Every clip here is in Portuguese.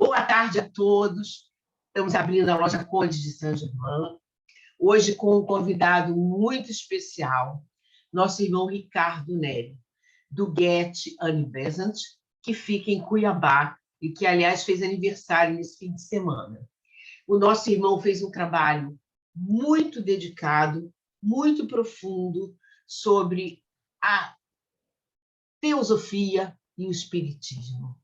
Boa tarde a todos. Estamos abrindo a loja Conde de Saint-Germain, hoje com um convidado muito especial, nosso irmão Ricardo Neri, do Get Unpleasant, que fica em Cuiabá e que, aliás, fez aniversário nesse fim de semana. O nosso irmão fez um trabalho muito dedicado, muito profundo, sobre a teosofia e o espiritismo,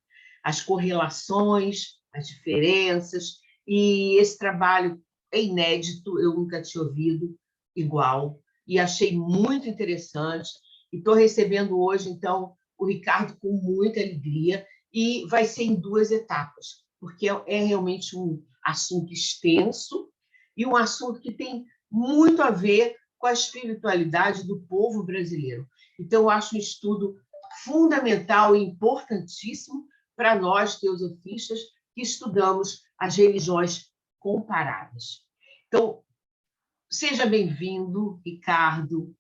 as correlações, as diferenças, e esse trabalho é inédito, eu nunca tinha ouvido igual, e achei muito interessante, e estou recebendo hoje, então, o Ricardo com muita alegria, e vai ser em 2 etapas, porque é realmente um assunto extenso, e um assunto que tem muito a ver com a espiritualidade do povo brasileiro. Então, eu acho um estudo fundamental e importantíssimo para nós, teosofistas, que estudamos as religiões comparadas. Então, seja bem-vindo, Ricardo,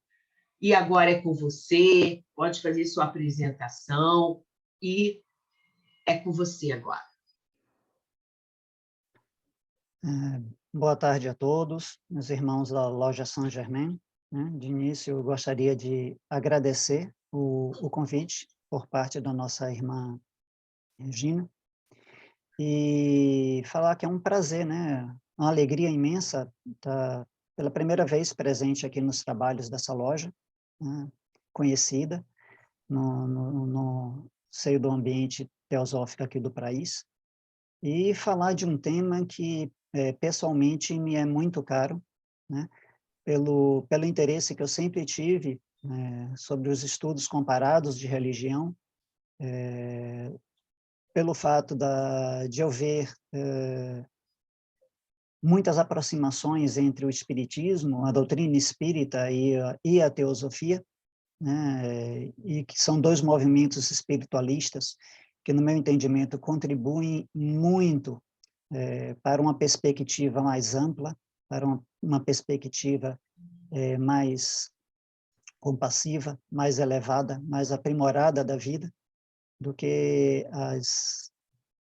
e agora é com você, pode fazer sua apresentação, e é com você agora. Boa tarde a todos, meus irmãos da loja Saint-Germain. De início, eu gostaria de agradecer o convite por parte da nossa irmã Regina e falar que é um prazer, uma alegria imensa estar pela primeira vez presente aqui nos trabalhos dessa loja, conhecida no seio do ambiente teosófico aqui do país, e falar de um tema que pessoalmente me é muito caro, pelo interesse que eu sempre tive sobre os estudos comparados de religião, pelo fato de eu ver muitas aproximações entre o espiritismo, a doutrina espírita e a teosofia, e que são 2 movimentos espiritualistas que, no meu entendimento, contribuem muito para uma perspectiva mais ampla, para uma perspectiva mais compassiva, mais elevada, mais aprimorada da vida, do que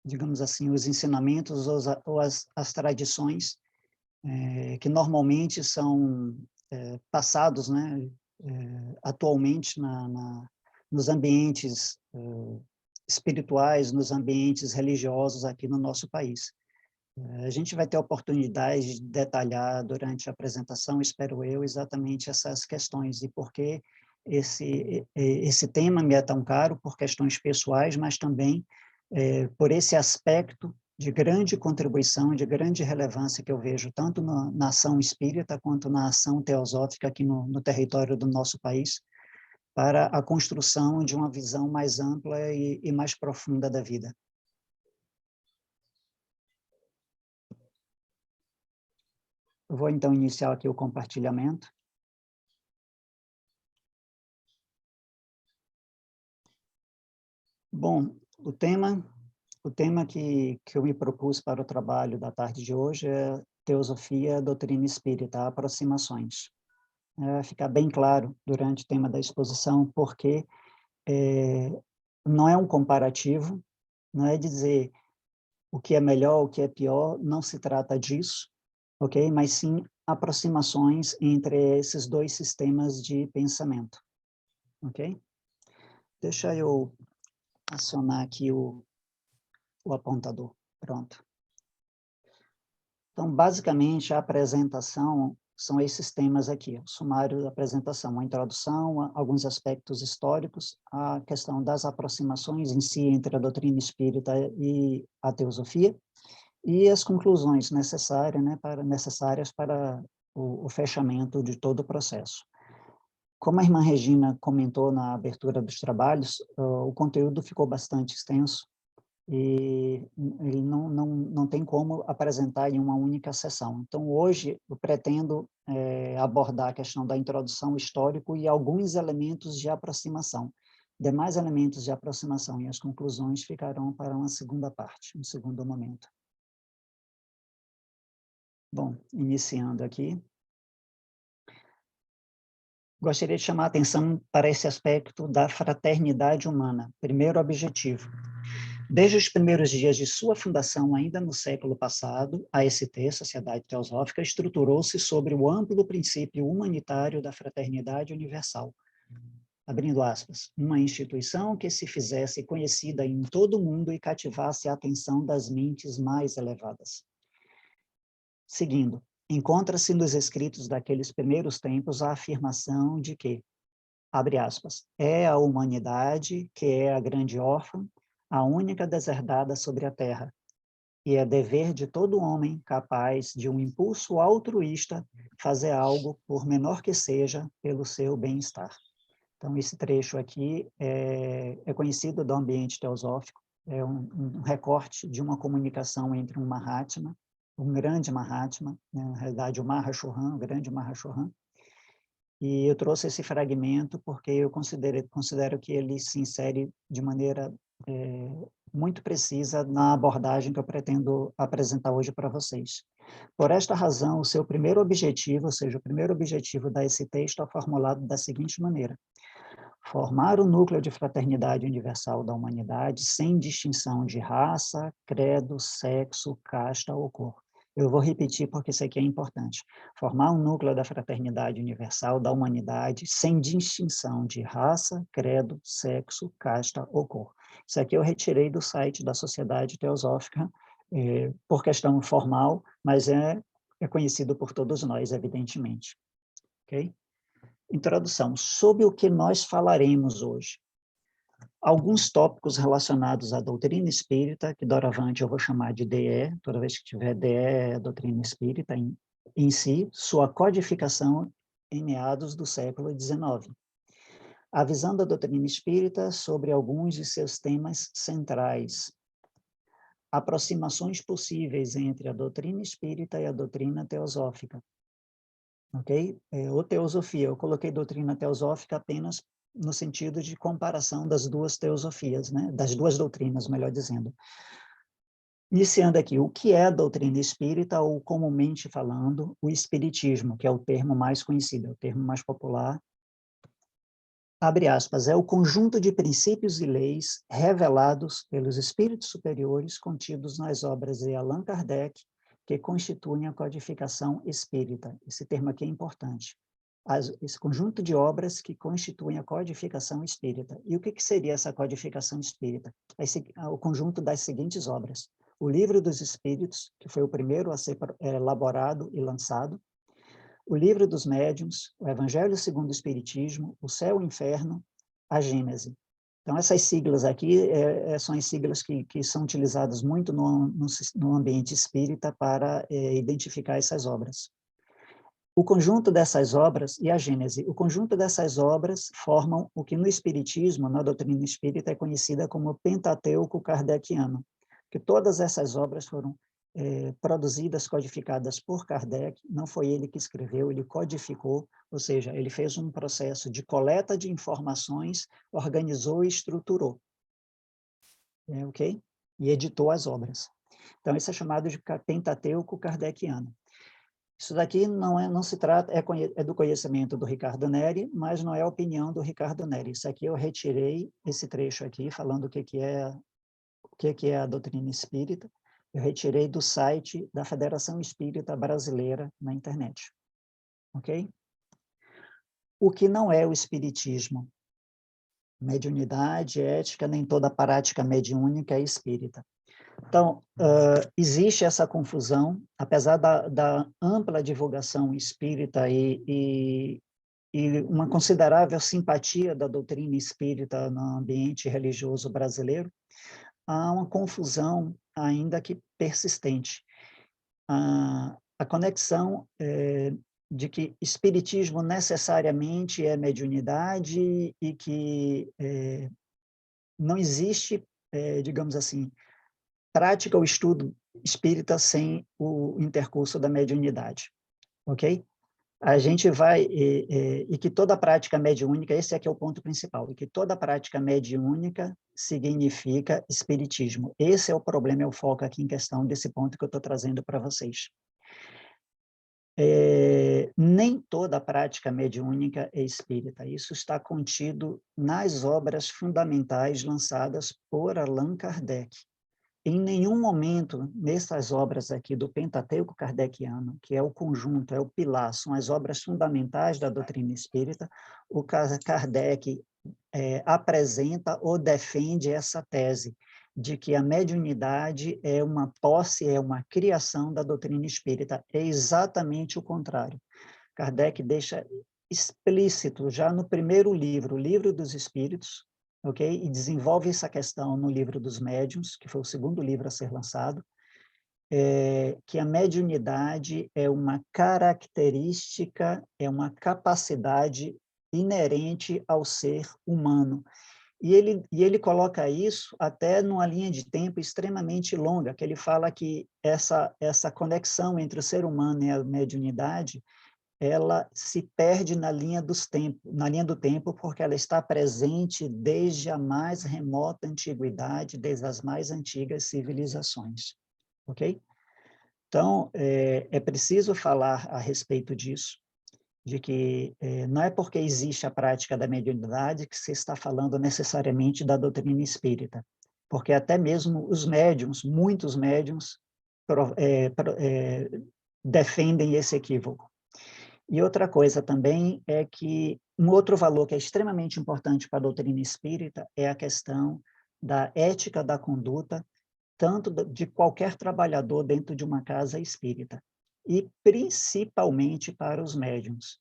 digamos assim, os ensinamentos ou as tradições que normalmente são passados, atualmente nos ambientes espirituais, nos ambientes religiosos aqui no nosso país. A gente vai ter a oportunidade de detalhar durante a apresentação, espero eu, exatamente essas questões e por que esse tema me é tão caro, por questões pessoais, mas também por esse aspecto de grande contribuição, de grande relevância que eu vejo tanto na ação espírita quanto na ação teosófica aqui no território do nosso país, para a construção de uma visão mais ampla e mais profunda da vida. Eu vou, então, iniciar aqui o compartilhamento. Bom, o tema que eu me propus para o trabalho da tarde de hoje é Teosofia, Doutrina Espírita, Aproximações. Vai ficar bem claro durante o tema da exposição, porque não é um comparativo, não é dizer o que é melhor, o que é pior, não se trata disso, ok? Mas sim aproximações entre esses 2 sistemas de pensamento, ok? Deixa eu acionar aqui o apontador, pronto. Então, basicamente, a apresentação são esses temas aqui, o sumário da apresentação, a introdução, alguns aspectos históricos, a questão das aproximações em si entre a doutrina espírita e a teosofia, e as conclusões necessárias para o fechamento de todo o processo. Como a irmã Regina comentou na abertura dos trabalhos, o conteúdo ficou bastante extenso e ele não tem como apresentar em uma única sessão. Então, hoje, eu pretendo abordar a questão da introdução histórica e alguns elementos de aproximação. Demais elementos de aproximação e as conclusões ficarão para uma segunda parte, um segundo momento. Bom, iniciando aqui. Gostaria de chamar a atenção para esse aspecto da fraternidade humana, primeiro objetivo. Desde os primeiros dias de sua fundação, ainda no século passado, a ST, Sociedade Teosófica, estruturou-se sobre o amplo princípio humanitário da fraternidade universal, abrindo aspas, uma instituição que se fizesse conhecida em todo o mundo e cativasse a atenção das mentes mais elevadas. Seguindo, encontra-se nos escritos daqueles primeiros tempos a afirmação de que, abre aspas, é a humanidade que é a grande órfã, a única deserdada sobre a terra, e é dever de todo homem capaz de um impulso altruísta fazer algo, por menor que seja, pelo seu bem-estar. Então, esse trecho aqui é conhecido do ambiente teosófico, é um recorte de uma comunicação entre um Mahatma, um grande Mahatma, né, na realidade o Mahashohan, o grande Mahashohan, e eu trouxe esse fragmento porque eu considero que ele se insere de maneira muito precisa na abordagem que eu pretendo apresentar hoje para vocês. Por esta razão, o seu primeiro objetivo, ou seja, o primeiro objetivo da ST está formulado da seguinte maneira: formar o núcleo de fraternidade universal da humanidade sem distinção de raça, credo, sexo, casta ou cor. Eu vou repetir porque isso aqui é importante. Formar um núcleo da fraternidade universal da humanidade sem distinção de raça, credo, sexo, casta ou cor. Isso aqui eu retirei do site da Sociedade Teosófica por questão formal, mas é conhecido por todos nós, evidentemente. Ok? Introdução. Sobre o que nós falaremos hoje? Alguns tópicos relacionados à doutrina espírita, que doravante eu vou chamar de DE, toda vez que tiver DE é a doutrina espírita em si, sua codificação em meados do século XIX. A visão da doutrina espírita sobre alguns de seus temas centrais. Aproximações possíveis entre a doutrina espírita e a doutrina teosófica. Ok? Ou teosofia, eu coloquei doutrina teosófica apenas no sentido de comparação das duas teosofias, né? Das duas doutrinas, melhor dizendo. Iniciando aqui, o que é a doutrina espírita, ou comumente falando, o espiritismo, que é o termo mais conhecido, é o termo mais popular. Abre aspas, é o conjunto de princípios e leis revelados pelos espíritos superiores contidos nas obras de Allan Kardec, que constituem a codificação espírita. Esse termo aqui é importante. Esse conjunto de obras que constituem a codificação espírita. E o que seria essa codificação espírita? O conjunto das seguintes obras. O Livro dos Espíritos, que foi o primeiro a ser elaborado e lançado. O Livro dos Médiuns, o Evangelho segundo o Espiritismo, o Céu e o Inferno, a Gênese. Então, essas siglas aqui são as siglas que são utilizadas muito no ambiente espírita para identificar essas obras. O conjunto dessas obras, e a Gênese, o conjunto dessas obras formam o que no Espiritismo, na doutrina espírita, é conhecida como Pentateuco Kardeciano, que todas essas obras foram produzidas, codificadas por Kardec, não foi ele que escreveu, ele codificou, ou seja, ele fez um processo de coleta de informações, organizou e estruturou, ok? E editou as obras. Então, isso é chamado de Pentateuco Kardeciano. Isso daqui não se trata, é do conhecimento do Ricardo Neri, mas não é a opinião do Ricardo Neri. Isso aqui eu retirei, esse trecho aqui, falando o que é a doutrina espírita, eu retirei do site da Federação Espírita Brasileira na internet. Ok? O que não é o espiritismo? Mediunidade, ética, nem toda prática mediúnica é espírita. Então, existe essa confusão, apesar da ampla divulgação espírita e uma considerável simpatia da doutrina espírita no ambiente religioso brasileiro, há uma confusão ainda que persistente. A conexão de que espiritismo necessariamente é mediunidade e que não existe, digamos assim, prática ou estudo espírita sem o intercurso da mediunidade, ok? A gente vai, e que toda prática mediúnica, esse aqui é o ponto principal, e que toda prática mediúnica significa espiritismo. Esse é o problema, é o foco aqui em questão desse ponto que eu estou trazendo para vocês. Nem toda a prática mediúnica é espírita. Isso está contido nas obras fundamentais lançadas por Allan Kardec. Em nenhum momento, nessas obras aqui do Pentateuco Kardeciano, que é o conjunto, é o pilar, são as obras fundamentais da doutrina espírita, o Kardec apresenta ou defende essa tese de que a mediunidade é uma posse, é uma criação da doutrina espírita. É exatamente o contrário. Kardec deixa explícito, já no primeiro livro, o Livro dos Espíritos, ok? E desenvolve essa questão no Livro dos Médiuns, que foi o segundo livro a ser lançado, que a mediunidade é uma característica, é uma capacidade inerente ao ser humano. E ele coloca isso até numa linha de tempo extremamente longa, que ele fala que essa conexão entre o ser humano e a mediunidade, ela se perde na linha do tempo, porque ela está presente desde a mais remota antiguidade, desde as mais antigas civilizações, ok? Então, é preciso falar a respeito disso, de que não é porque existe a prática da mediunidade que se está falando necessariamente da doutrina espírita, porque até mesmo os médiuns, muitos médiuns, defendem esse equívoco. E outra coisa também é que um outro valor que é extremamente importante para a doutrina espírita é a questão da ética da conduta, tanto de qualquer trabalhador dentro de uma casa espírita, e principalmente para os médiuns.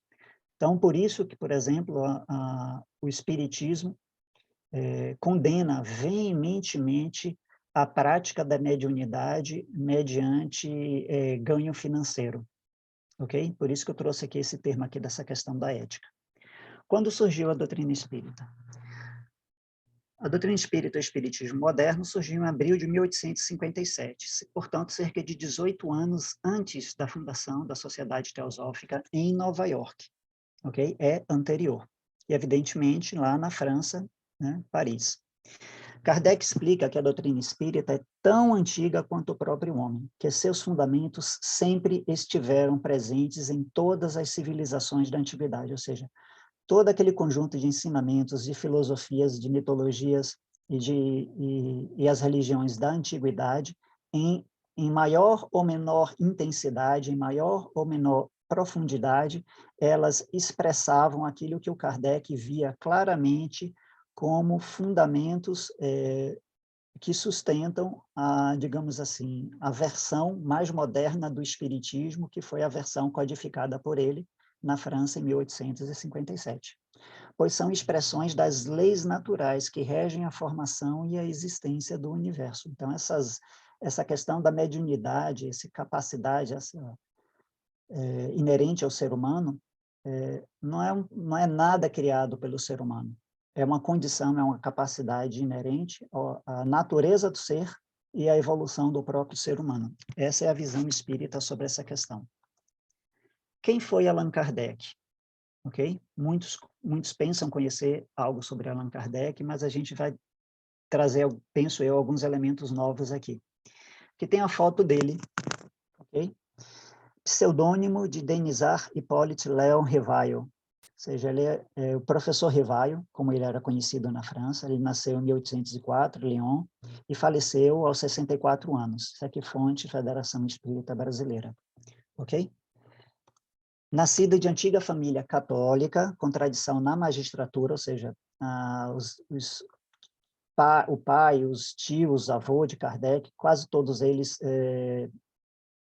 Então, por isso que, por exemplo, o Espiritismo condena veementemente a prática da mediunidade mediante ganho financeiro, ok? Por isso que eu trouxe aqui esse termo aqui dessa questão da ética. Quando surgiu a doutrina espírita? A doutrina espírita, o espiritismo moderno, surgiu em abril de 1857, portanto, cerca de 18 anos antes da fundação da Sociedade Teosófica em Nova York. Ok? É anterior. E, evidentemente, lá na França, né, Paris. Kardec explica que a doutrina espírita é tão antiga quanto o próprio homem, que seus fundamentos sempre estiveram presentes em todas as civilizações da antiguidade, ou seja, todo aquele conjunto de ensinamentos, de filosofias, de mitologias e as religiões da antiguidade, em maior ou menor intensidade, em maior ou menor profundidade, elas expressavam aquilo que o Kardec via claramente como fundamentos que sustentam digamos assim, a versão mais moderna do espiritismo, que foi a versão codificada por ele na França em 1857. Pois são expressões das leis naturais que regem a formação e a existência do universo. Então, essa questão da mediunidade, essa capacidade inerente ao ser humano, não é nada criado pelo ser humano. É uma condição, é uma capacidade inerente à natureza do ser e à evolução do próprio ser humano. Essa é a visão espírita sobre essa questão. Quem foi Allan Kardec? Ok? Muitos pensam conhecer algo sobre Allan Kardec, mas a gente vai trazer, penso eu, alguns elementos novos aqui. Que tem a foto dele, ok? Pseudônimo de Denisard Hippolyte Léon Rivail, ou seja, ele é o professor Rivail, como ele era conhecido na França. Ele nasceu em 1804, em Lyon, e faleceu aos 64 anos. Isso aqui, fonte Federação Espírita Brasileira, ok? Nascido de antiga família católica, com tradição na magistratura, ou seja, o pai, os tios, avô de Kardec, quase todos eles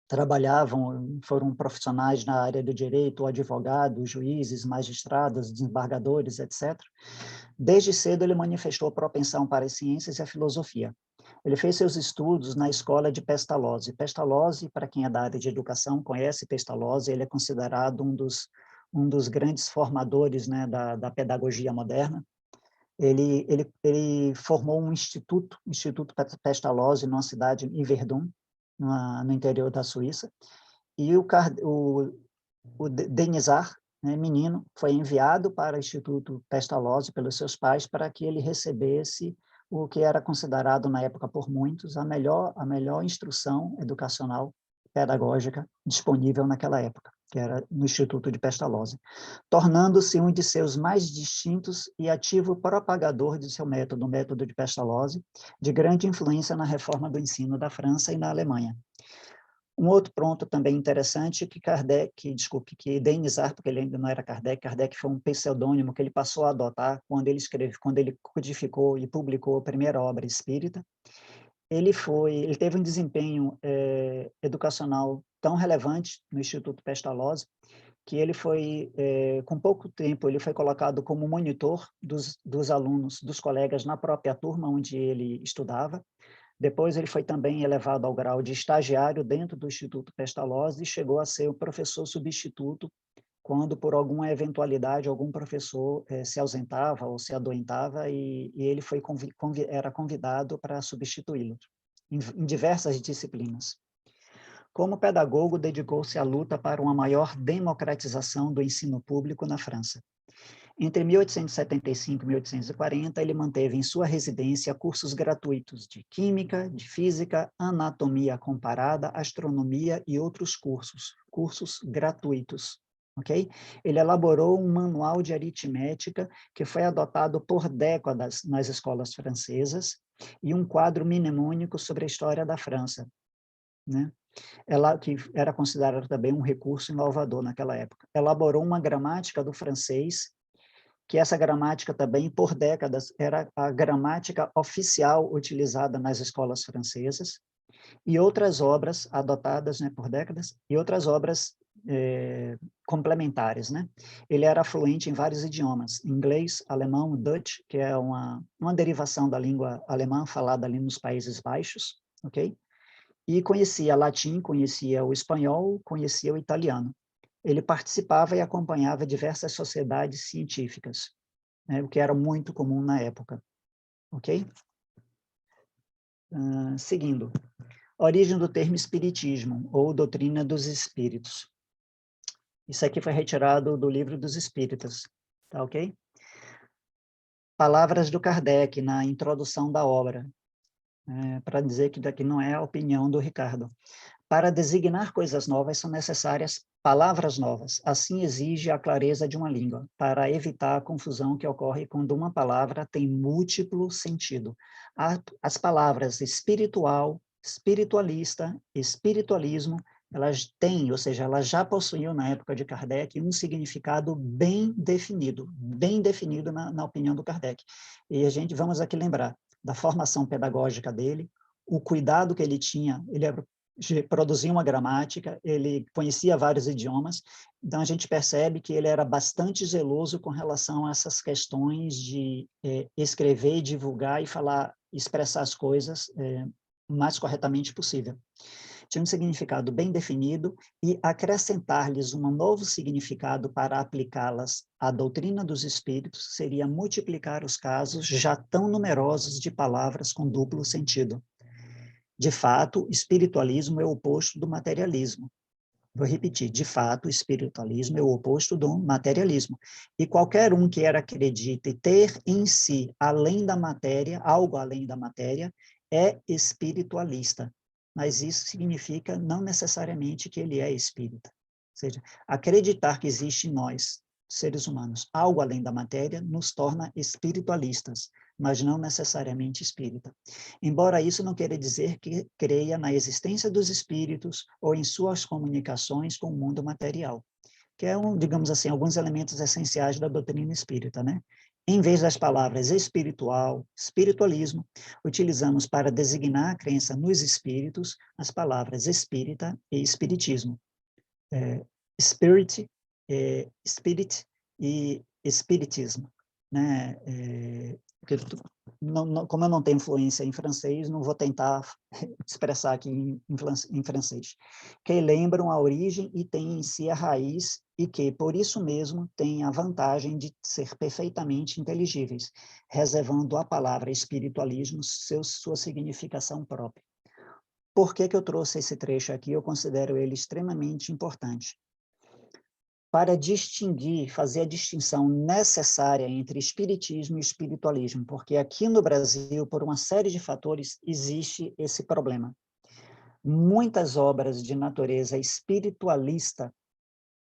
trabalhavam, foram profissionais na área do direito, advogados, juízes, magistrados, desembargadores, etc. Desde cedo ele manifestou propensão para as ciências e a filosofia. Ele fez seus estudos na escola de Pestalozzi. Pestalozzi, para quem é da área de educação, conhece Pestalozzi, ele é considerado um dos grandes formadores, né, da pedagogia moderna. Ele formou um instituto, o Instituto Pestalozzi, numa cidade em Verdun, no interior da Suíça, e o Denisard, né, menino, foi enviado para o Instituto Pestalozzi pelos seus pais para que ele recebesse o que era considerado na época por muitos a melhor instrução educacional pedagógica disponível naquela época. que era no Instituto de Pestalozzi, tornando-se um de seus mais distintos e ativo propagador de seu método, o método de Pestalozzi, de grande influência na reforma do ensino da França e na Alemanha. Um outro ponto também interessante que Denis Arp, porque ele ainda não era Kardec, Kardec foi um pseudônimo que ele passou a adotar quando ele codificou e publicou a primeira obra espírita. Ele teve um desempenho educacional tão relevante no Instituto Pestalozzi que ele foi, com pouco tempo, ele foi colocado como monitor dos alunos, dos colegas na própria turma onde ele estudava. Depois ele foi também elevado ao grau de estagiário dentro do Instituto Pestalozzi e chegou a ser o professor substituto quando, por alguma eventualidade, algum professor se ausentava ou se adoentava e ele era convidado para substituí-lo em diversas disciplinas. Como pedagogo, dedicou-se à luta para uma maior democratização do ensino público na França. Entre 1875 e 1840, ele manteve em sua residência cursos gratuitos de química, de física, anatomia comparada, astronomia e outros cursos gratuitos. Okay? Ele elaborou um manual de aritmética que foi adotado por décadas nas escolas francesas e um quadro mnemônico sobre a história da França, né? Ela, que era considerado também um recurso inovador naquela época. Elaborou uma gramática do francês, que essa gramática também, por décadas, era a gramática oficial utilizada nas escolas francesas, e outras obras adotadas, né, por décadas, e outras obras complementares, né? Ele era fluente em vários idiomas, inglês, alemão, Dutch, que é uma derivação da língua alemã falada ali nos Países Baixos, ok? E conhecia latim, conhecia o espanhol, conhecia o italiano. Ele participava e acompanhava diversas sociedades científicas, né, o que era muito comum na época. Ok? Seguindo. Origem do termo espiritismo, ou doutrina dos espíritos. Isso aqui foi retirado do Livro dos Espíritas. Tá ok? Palavras do Kardec na introdução da obra, para dizer que daqui não é a opinião do Ricardo. Para designar coisas novas são necessárias palavras novas. Assim exige a clareza de uma língua, para evitar a confusão que ocorre quando uma palavra tem múltiplo sentido. As palavras espiritual, espiritualista, espiritualismo, elas têm, ou seja, elas já possuíam na época de Kardec um significado bem definido na opinião do Kardec. E vamos aqui lembrar da formação pedagógica dele, o cuidado que ele tinha, ele produzia uma gramática, ele conhecia vários idiomas, então a gente percebe que ele era bastante zeloso com relação a essas questões de escrever, divulgar e falar, expressar as coisas o mais corretamente possível. Tinha um significado bem definido e acrescentar-lhes um novo significado para aplicá-las à doutrina dos espíritos seria multiplicar os casos já tão numerosos de palavras com duplo sentido. De fato, espiritualismo é o oposto do materialismo. Vou repetir, de fato, o espiritualismo é o oposto do materialismo. E qualquer um que acredite ter em si, além da matéria, algo além da matéria, é espiritualista. Mas isso significa não necessariamente que ele é espírita. Ou seja, acreditar que existe em nós, seres humanos, algo além da matéria, nos torna espiritualistas, mas não necessariamente espírita. Embora isso não queira dizer que creia na existência dos espíritos ou em suas comunicações com o mundo material, que é, digamos assim, alguns elementos essenciais da doutrina espírita, né? Em vez das palavras espiritual, espiritualismo, utilizamos para designar a crença nos espíritos as palavras espírita e espiritismo. Spirit e espiritismo, né? Porque como eu não tenho influência em francês, não vou tentar expressar aqui em francês. Que lembram a origem e têm em si a raiz e que, por isso mesmo, têm a vantagem de ser perfeitamente inteligíveis, reservando à palavra espiritualismo sua significação própria. Por que eu trouxe esse trecho aqui? Eu considero ele extremamente importante. Para distinguir, fazer a distinção necessária entre espiritismo e espiritualismo, porque aqui no Brasil, por uma série de fatores, existe esse problema. Muitas obras de natureza espiritualista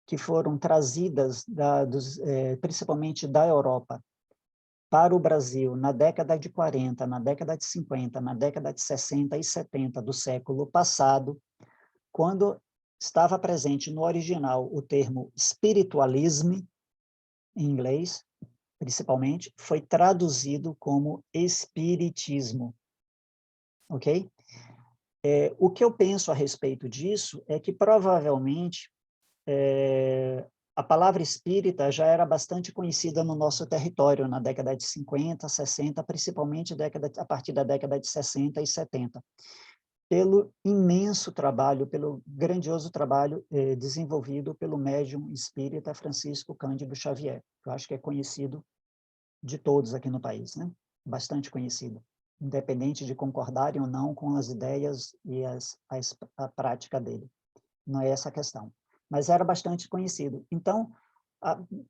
que foram trazidas, principalmente da Europa, para o Brasil na década de 40, na década de 50, na década de 60 e 70 do século passado, quando estava presente no original o termo spiritualism, em inglês, principalmente, foi traduzido como espiritismo, ok? O que eu penso a respeito disso é que, provavelmente, a palavra espírita já era bastante conhecida no nosso território na década de 50, 60, principalmente a partir da década de 60 e 70, pelo imenso trabalho, pelo grandioso trabalho desenvolvido pelo médium espírita Francisco Cândido Xavier, que eu acho que é conhecido de todos aqui no país, né? Bastante conhecido, independente de concordarem ou não com as ideias e a prática dele. Não é essa a questão. Mas era bastante conhecido. Então,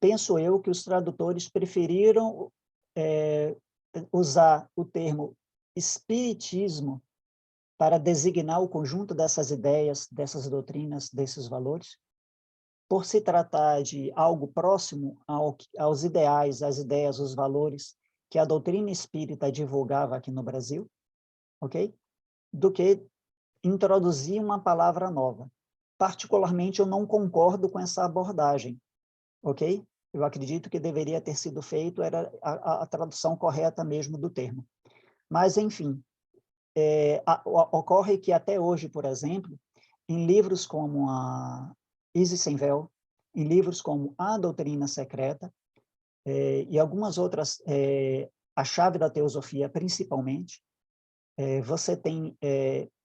penso eu que os tradutores preferiram usar o termo espiritismo para designar o conjunto dessas ideias, dessas doutrinas, desses valores, por se tratar de algo próximo aos ideais, às ideias, os valores que a doutrina espírita divulgava aqui no Brasil, ok? Do que introduzir uma palavra nova. Particularmente, eu não concordo com essa abordagem, ok? Eu acredito que deveria ter sido feito, era a tradução correta mesmo do termo. Mas, enfim, ocorre que até hoje, por exemplo, em livros como a Isis Sem Véu, em livros como A Doutrina Secreta, e algumas outras, A Chave da Teosofia, principalmente, você tem,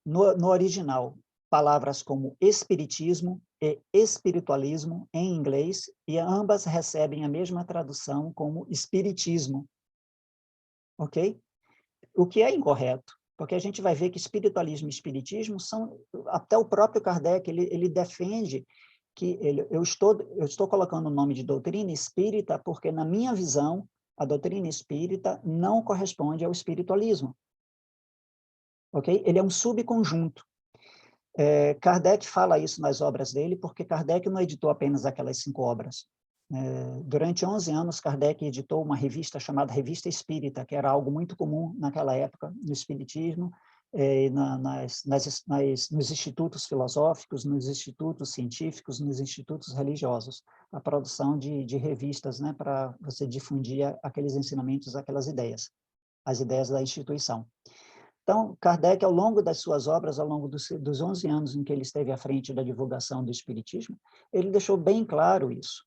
no original, palavras como espiritismo e espiritualismo, em inglês, e ambas recebem a mesma tradução como espiritismo, ok? O que é incorreto, porque a gente vai ver que espiritualismo e espiritismo são, até o próprio Kardec, ele defende que eu estou colocando o nome de doutrina espírita porque, na minha visão, a doutrina espírita não corresponde ao espiritualismo, ok? Ele é um subconjunto. Kardec fala isso nas obras dele, porque Kardec não editou apenas aquelas 5 obras. Durante 11 anos, Kardec editou uma revista chamada Revista Espírita, que era algo muito comum naquela época no espiritismo, nos institutos filosóficos, nos institutos científicos, nos institutos religiosos, a produção de revistas, né, para você difundir aqueles ensinamentos, aquelas ideias, as ideias da instituição. Então, Kardec, ao longo das suas obras, ao longo dos 11 anos em que ele esteve à frente da divulgação do espiritismo, ele deixou bem claro isso.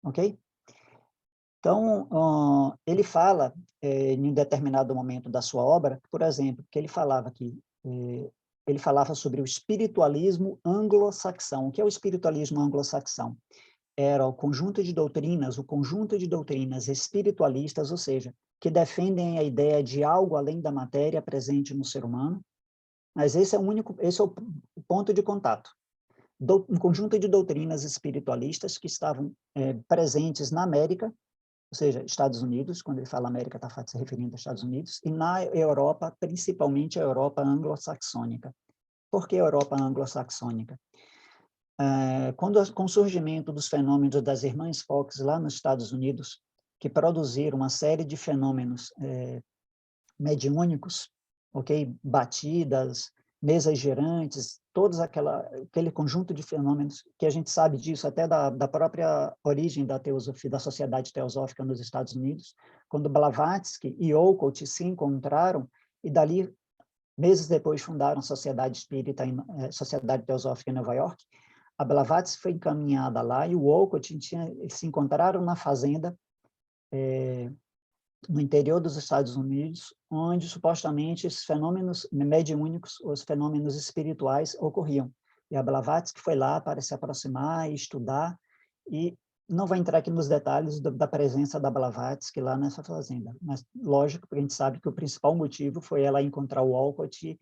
Ok? Então, ele fala, em um determinado momento da sua obra, por exemplo, que ele falava sobre o espiritualismo anglo-saxão. O que é o espiritualismo anglo-saxão? Era o conjunto de doutrinas espiritualistas, ou seja, que defendem a ideia de algo além da matéria presente no ser humano, mas esse é o ponto de contato. Um conjunto de doutrinas espiritualistas que estavam presentes na América, ou seja, Estados Unidos, quando ele fala América, está se referindo aos Estados Unidos, e na Europa, principalmente a Europa anglo-saxônica. Por que a Europa anglo-saxônica? Com o surgimento dos fenômenos das Irmãs Fox lá nos Estados Unidos, que produziram uma série de fenômenos mediúnicos, ok? Batidas, mesas girantes, aquele conjunto de fenômenos que a gente sabe disso até da própria origem da teosofia, da sociedade teosófica nos Estados Unidos, quando Blavatsky e Olcott se encontraram e dali meses depois fundaram a Sociedade Espírita, Sociedade Teosófica em Nova York. A Blavatsky foi encaminhada lá e o Olcott eles se encontraram na fazenda no interior dos Estados Unidos, onde supostamente esses fenômenos mediúnicos, os fenômenos espirituais ocorriam. E a Blavatsky foi lá para se aproximar e estudar, e não vou entrar aqui nos detalhes da presença da Blavatsky lá nessa fazenda, mas lógico, porque a gente sabe que o principal motivo foi ela encontrar o Olcott,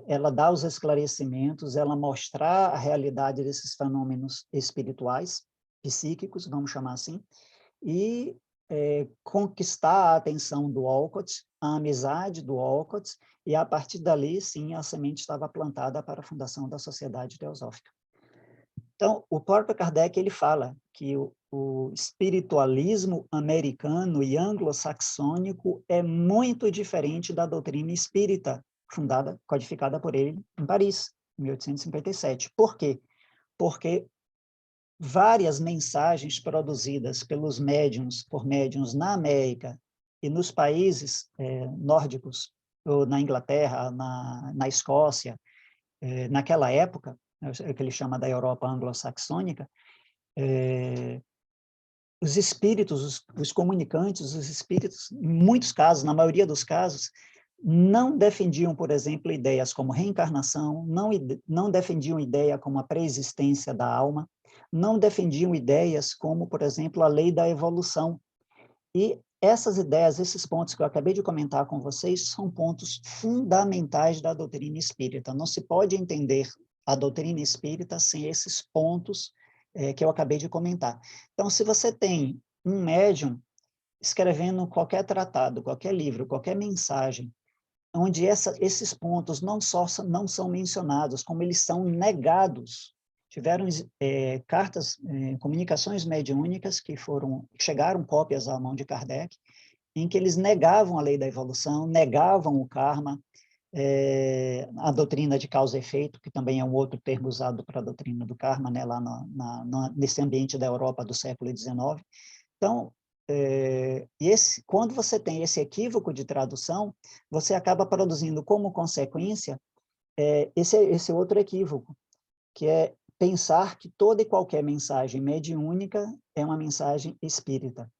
ela dar os esclarecimentos, ela mostrar a realidade desses fenômenos espirituais, psíquicos, vamos chamar assim, e conquistar a atenção do Olcott, a amizade do Olcott, e a partir dali, sim, a semente estava plantada para a fundação da Sociedade Teosófica. Então, o próprio Kardec ele fala que o espiritualismo americano e anglo-saxônico é muito diferente da doutrina espírita, fundada, codificada por ele em Paris, em 1857. Por quê? Porque várias mensagens produzidas por médiuns na América e nos países nórdicos, ou na Inglaterra, na Escócia, naquela época, o que ele chama da Europa anglo-saxônica, os espíritos, os comunicantes, os espíritos, em muitos casos, na maioria dos casos, não defendiam, por exemplo, ideias como reencarnação, não defendiam ideia como a pré-existência da alma, não defendiam ideias como, por exemplo, a lei da evolução. E essas ideias, esses pontos que eu acabei de comentar com vocês, são pontos fundamentais da doutrina espírita. Não se pode entender a doutrina espírita sem esses pontos que eu acabei de comentar. Então, se você tem um médium escrevendo qualquer tratado, qualquer livro, qualquer mensagem, onde esses pontos não são mencionados, como eles são negados. Tiveram cartas, comunicações mediúnicas que chegaram cópias à mão de Kardec, em que eles negavam a lei da evolução, negavam o karma, a doutrina de causa e efeito, que também é um outro termo usado para a doutrina do karma, né, lá nesse ambiente da Europa do século XIX. Então, quando você tem esse equívoco de tradução, você acaba produzindo como consequência esse outro equívoco, que é pensar que toda e qualquer mensagem mediúnica é uma mensagem espírita,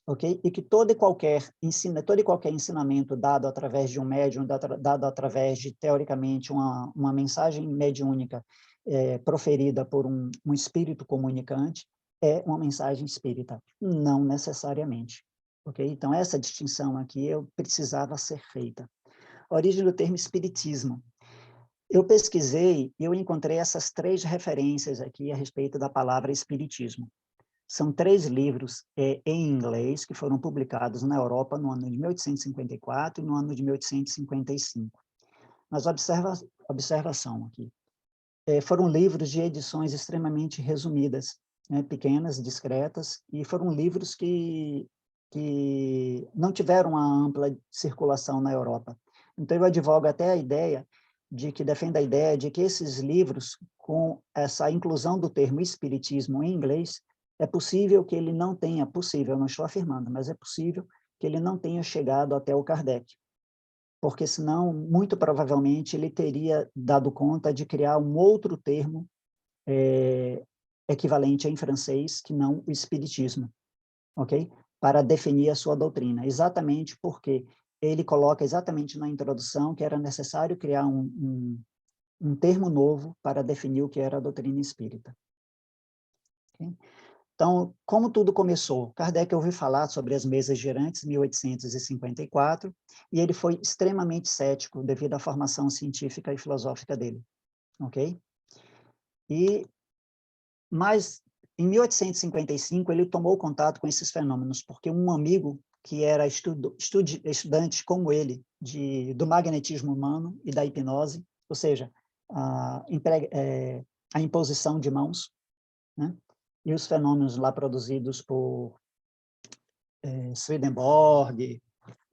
ok? E que todo e qualquer ensinamento dado através de um médium, dado através de, teoricamente, uma mensagem mediúnica proferida por um espírito comunicante, é uma mensagem espírita, não necessariamente, ok? Então, essa distinção aqui precisava ser feita. A origem do termo espiritismo. Eu pesquisei e eu encontrei essas 3 referências aqui a respeito da palavra espiritismo. São 3 livros em inglês que foram publicados na Europa no ano de 1854 e no ano de 1855. Mas observação aqui. Foram livros de edições extremamente resumidas, né, pequenas, discretas, e foram livros que não tiveram uma ampla circulação na Europa. Então, eu advogo até defendo a ideia de que esses livros, com essa inclusão do termo espiritismo em inglês, é possível que ele não tenha, eu não estou afirmando, mas é possível que ele não tenha chegado até o Kardec, porque senão, muito provavelmente, ele teria dado conta de criar um outro termo equivalente em francês, que não o espiritismo, ok? Para definir a sua doutrina, exatamente porque ele coloca exatamente na introdução que era necessário criar um termo novo para definir o que era a doutrina espírita. Okay? Então, como tudo começou? Kardec ouviu falar sobre as mesas girantes em 1854, e ele foi extremamente cético devido à formação científica e filosófica dele, ok? Mas, em 1855, ele tomou contato com esses fenômenos, porque um amigo que era estudante como ele, do magnetismo humano e da hipnose, ou seja, a imposição de mãos, né? E os fenômenos lá produzidos por Swedenborg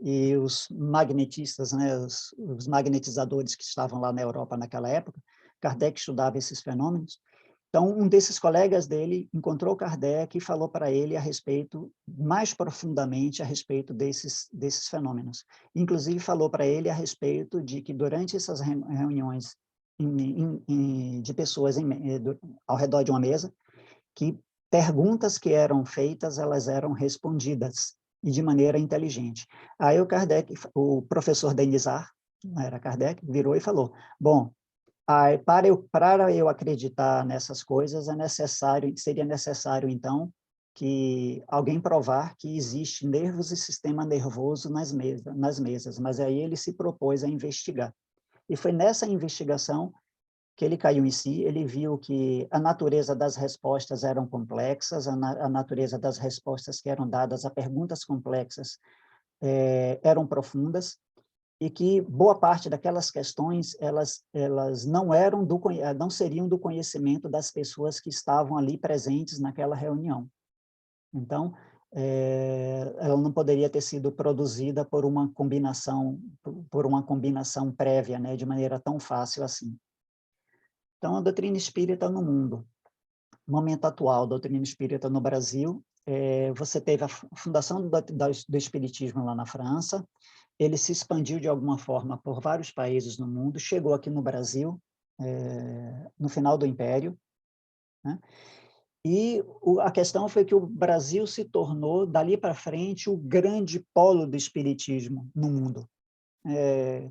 e os magnetistas, né, os magnetizadores que estavam lá na Europa naquela época. Kardec estudava esses fenômenos. Então, um desses colegas dele encontrou Kardec e falou para ele mais profundamente a respeito desses fenômenos. Inclusive, falou para ele a respeito de que, durante essas reuniões de pessoas ao redor de uma mesa, que perguntas que eram feitas, elas eram respondidas, e de maneira inteligente. Aí o professor Denisard, não era Kardec, virou e falou, bom, para eu acreditar nessas coisas, seria necessário, então, que alguém provar que existe nervos e sistema nervoso nas mesas, mas aí ele se propôs a investigar. E foi nessa investigação que ele caiu em si, ele viu que a natureza das respostas eram complexas, a natureza das respostas que eram dadas a perguntas complexas eram profundas, e que boa parte daquelas questões elas não seriam do conhecimento das pessoas que estavam ali presentes naquela reunião. Então, ela não poderia ter sido produzida por uma combinação prévia, né, de maneira tão fácil assim. Então, a doutrina espírita no mundo. Momento atual, a doutrina espírita no Brasil, você teve a fundação do espiritismo lá na França, ele se expandiu de alguma forma por vários países no mundo, chegou aqui no Brasil, no final do Império, né? E a questão foi que o Brasil se tornou, dali para frente, o grande polo do espiritismo no mundo.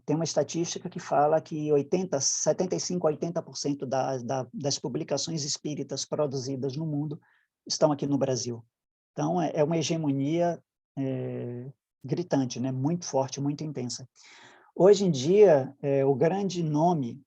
Tem uma estatística que fala que 75% a 80% das publicações espíritas produzidas no mundo estão aqui no Brasil. Então, é uma hegemonia gritante, né? Muito forte, muito intensa. Hoje em dia, o grande nome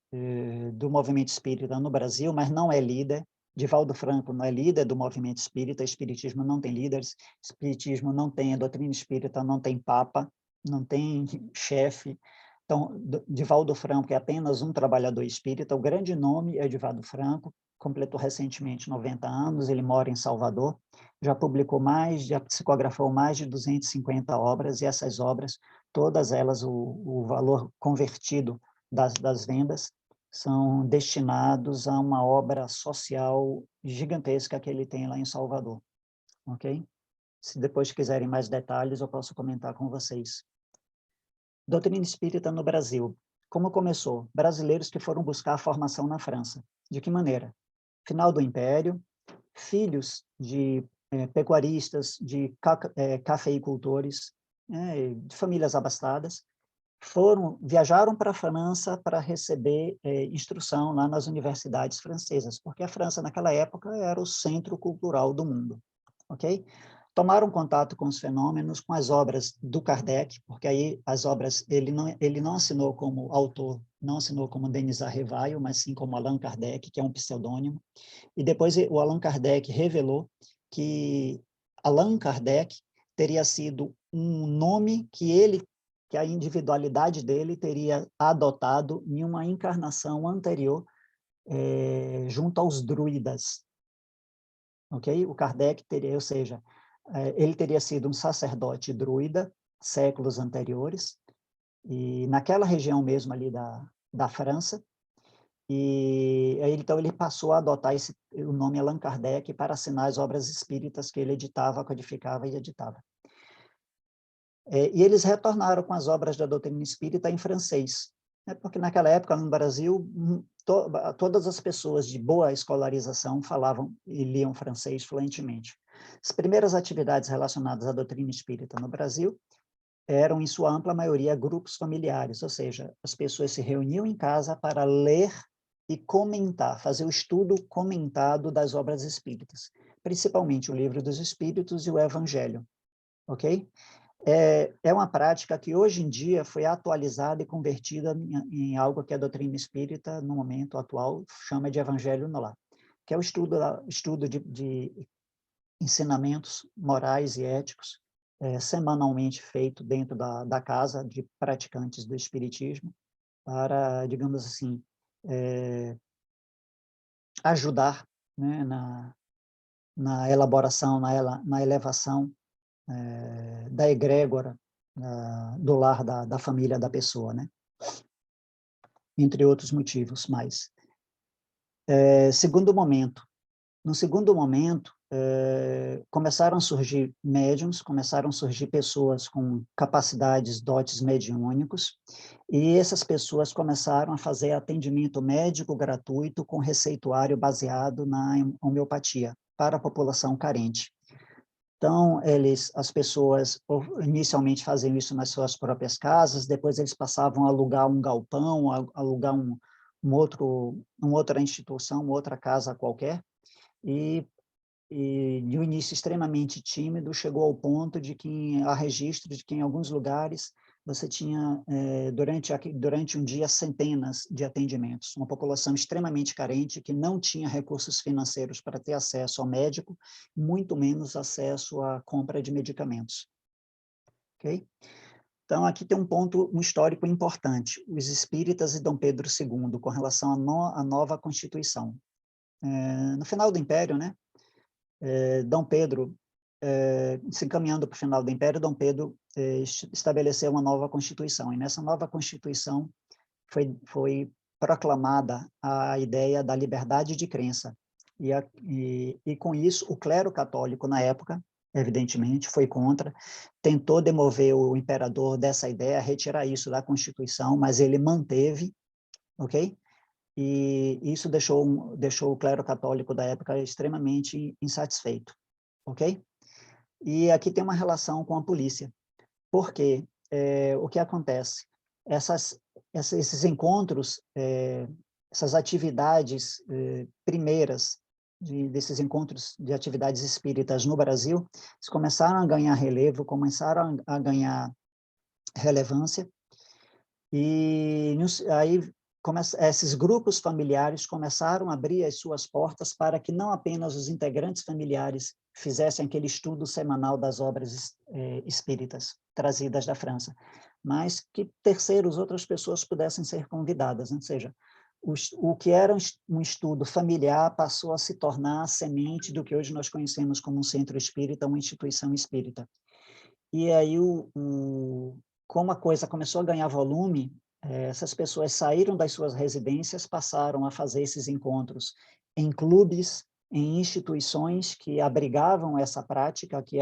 do movimento espírita no Brasil, mas não é líder, Divaldo Franco não é líder do movimento espírita, espiritismo não tem líderes, espiritismo não tem, a doutrina espírita não tem papa, não tem chefe. Então, Divaldo Franco é apenas um trabalhador espírita, o grande nome é Divaldo Franco, completou recentemente 90 anos, ele mora em Salvador, já psicografou mais de 250 obras, e essas obras, todas elas, o valor convertido das vendas, são destinados a uma obra social gigantesca que ele tem lá em Salvador, ok? Se depois quiserem mais detalhes, eu posso comentar com vocês. Doutrina espírita no Brasil. Como começou? Brasileiros que foram buscar a formação na França. De que maneira? Final do Império, filhos de pecuaristas, de cafeicultores, de famílias abastadas, viajaram para a França para receber instrução lá nas universidades francesas, porque a França, naquela época, era o centro cultural do mundo, ok? Tomaram contato com os fenômenos, com as obras do Kardec, porque aí as obras, ele não assinou como autor, não assinou como Denis Arrevaio, mas sim como Allan Kardec, que é um pseudônimo, e depois o Allan Kardec revelou que Allan Kardec teria sido um nome que a individualidade dele teria adotado em uma encarnação anterior junto aos druidas. Ok? O Kardec teria, ou seja, ele teria sido um sacerdote druida séculos anteriores, e naquela região mesmo ali da França, e aí, então ele passou a adotar o nome Allan Kardec para assinar as obras espíritas que ele editava, codificava e editava. E eles retornaram com as obras da doutrina espírita em francês, né? Porque naquela época, no Brasil, todas as pessoas de boa escolarização falavam e liam francês fluentemente. As primeiras atividades relacionadas à doutrina espírita no Brasil eram, em sua ampla maioria, grupos familiares, ou seja, as pessoas se reuniam em casa para ler e comentar, fazer o estudo comentado das obras espíritas, principalmente o Livro dos Espíritos e o Evangelho, ok? É uma prática que hoje em dia foi atualizada e convertida em algo que a doutrina espírita, no momento atual, chama de Evangelho no Lar, que é o estudo de ensinamentos morais e éticos, semanalmente feito dentro da casa de praticantes do espiritismo, para, digamos assim, ajudar, né, na elaboração, na elevação da egrégora do lar da família da pessoa, né? Entre outros motivos, mas segundo momento. No segundo momento, começaram a surgir médiums, começaram a surgir pessoas com capacidades, dotes mediúnicos, e essas pessoas começaram a fazer atendimento médico gratuito com receituário baseado na homeopatia para a população carente. Então, as pessoas inicialmente faziam isso nas suas próprias casas, depois eles passavam a alugar um galpão, alugar outra instituição, outra casa qualquer, e de um início extremamente tímido, chegou ao ponto de que há registro de que em alguns lugares você tinha, durante um dia, centenas de atendimentos. Uma população extremamente carente que não tinha recursos financeiros para ter acesso ao médico, muito menos acesso à compra de medicamentos. Ok? Então, aqui tem um ponto, um histórico importante. Os espíritas e Dom Pedro II, com relação à nova Constituição. No final do Império, né, Dom Pedro, se encaminhando para o final do Império, Dom Pedro estabeleceu uma nova Constituição. E nessa nova Constituição foi proclamada a ideia da liberdade de crença. E com isso, o clero católico, na época, evidentemente, foi contra, tentou demover o imperador dessa ideia, retirar isso da Constituição, mas ele manteve, ok? E isso deixou o clero católico da época extremamente insatisfeito, ok? E aqui tem uma relação com a polícia, porque o que acontece? Esses encontros, essas atividades primeiras desses encontros de atividades espíritas no Brasil, eles começaram a ganhar relevo, começaram a ganhar relevância, e aí esses grupos familiares começaram a abrir as suas portas para que não apenas os integrantes familiares fizessem aquele estudo semanal das obras espíritas trazidas da França, mas que terceiros, outras pessoas pudessem ser convidadas, ou seja, o que era um estudo familiar passou a se tornar a semente do que hoje nós conhecemos como um centro espírita, uma instituição espírita. E aí, como a coisa começou a ganhar volume, essas pessoas saíram das suas residências, passaram a fazer esses encontros em clubes, em instituições que abrigavam essa prática, que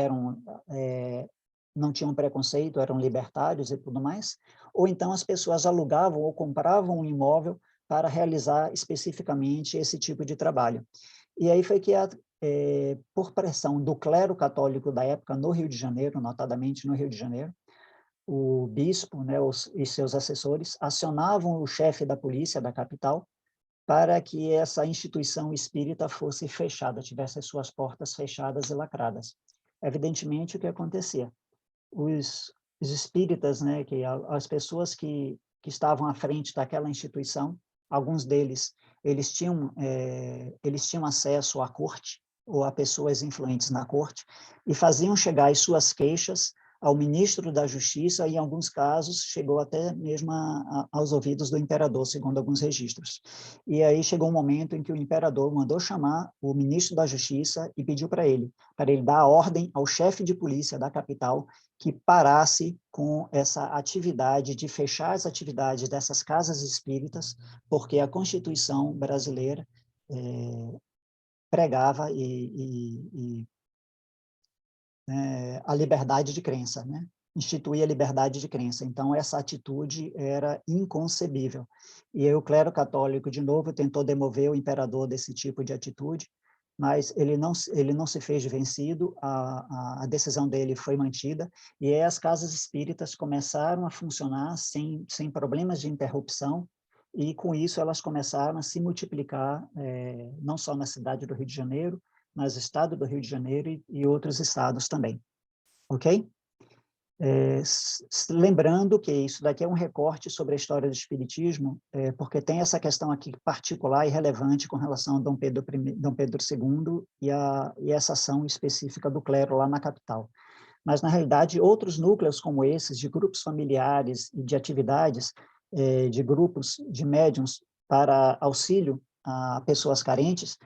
não tinham preconceito, eram libertários e tudo mais, ou então as pessoas alugavam ou compravam um imóvel para realizar especificamente esse tipo de trabalho. E aí foi que, por pressão do clero católico da época no Rio de Janeiro, notadamente no Rio de Janeiro, o bispo, né, e seus assessores acionavam o chefe da polícia da capital para que essa instituição espírita fosse fechada, tivesse as suas portas fechadas e lacradas. Evidentemente, o que acontecia? Os espíritas, né, as pessoas que estavam à frente daquela instituição, alguns deles, eles tinham acesso à corte, ou a pessoas influentes na corte, e faziam chegar as suas queixas ao ministro da Justiça, e em alguns casos chegou até mesmo aos ouvidos do imperador, segundo alguns registros. E aí chegou um momento em que o imperador mandou chamar o ministro da Justiça e pediu para ele dar ordem ao chefe de polícia da capital que parasse com essa atividade de fechar as atividades dessas casas espíritas, porque a Constituição brasileira pregava a liberdade de crença, né? Instituía a liberdade de crença. Então, essa atitude era inconcebível. E aí, o clero católico, de novo, tentou demover o imperador desse tipo de atitude, mas ele não se fez vencido, a decisão dele foi mantida, e aí as casas espíritas começaram a funcionar sem problemas de interrupção, e com isso elas começaram a se multiplicar, não só na cidade do Rio de Janeiro, mas no estado do Rio de Janeiro e outros estados também, ok? Lembrando que isso daqui é um recorte sobre a história do Espiritismo, porque tem essa questão aqui particular e relevante com relação a Dom Pedro II e essa ação específica do clero lá na capital. Mas, na realidade, outros núcleos como esses, de grupos familiares e de atividades, de grupos de médiuns para auxílio a pessoas carentes,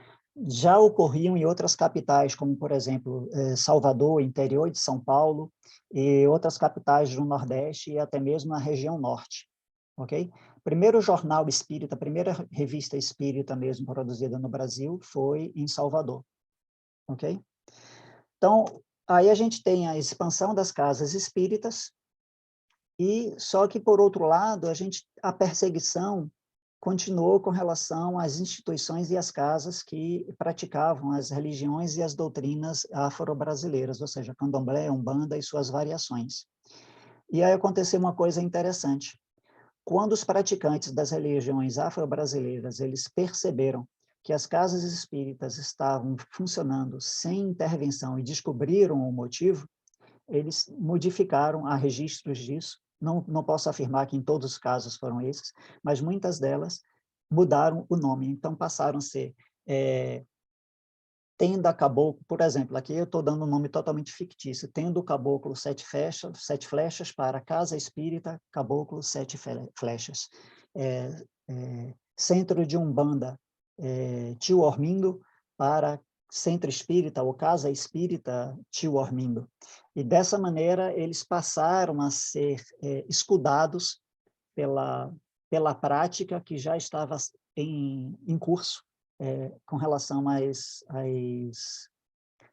já ocorriam em outras capitais, como, por exemplo, Salvador, interior de São Paulo, e outras capitais do Nordeste e até mesmo na região Norte, ok? Primeiro jornal espírita, a primeira revista espírita mesmo produzida no Brasil foi em Salvador, ok? Então, aí a gente tem a expansão das casas espíritas, e só que, por outro lado, a perseguição continuou com relação às instituições e às casas que praticavam as religiões e as doutrinas afro-brasileiras, ou seja, candomblé, umbanda e suas variações. E aí aconteceu uma coisa interessante. Quando os praticantes das religiões afro-brasileiras eles perceberam que as casas espíritas estavam funcionando sem intervenção e descobriram o motivo, eles modificaram, há registros disso, não posso afirmar que em todos os casos foram esses, mas muitas delas mudaram o nome, então passaram a ser tenda caboclo, por exemplo, aqui eu estou dando um nome totalmente fictício, tendo caboclo sete flechas para casa espírita, caboclo sete flechas. Centro de Umbanda, tio Ormindo, para centro espírita ou casa espírita, tio Ormindo. E dessa maneira eles passaram a ser escudados pela prática que já estava em curso com relação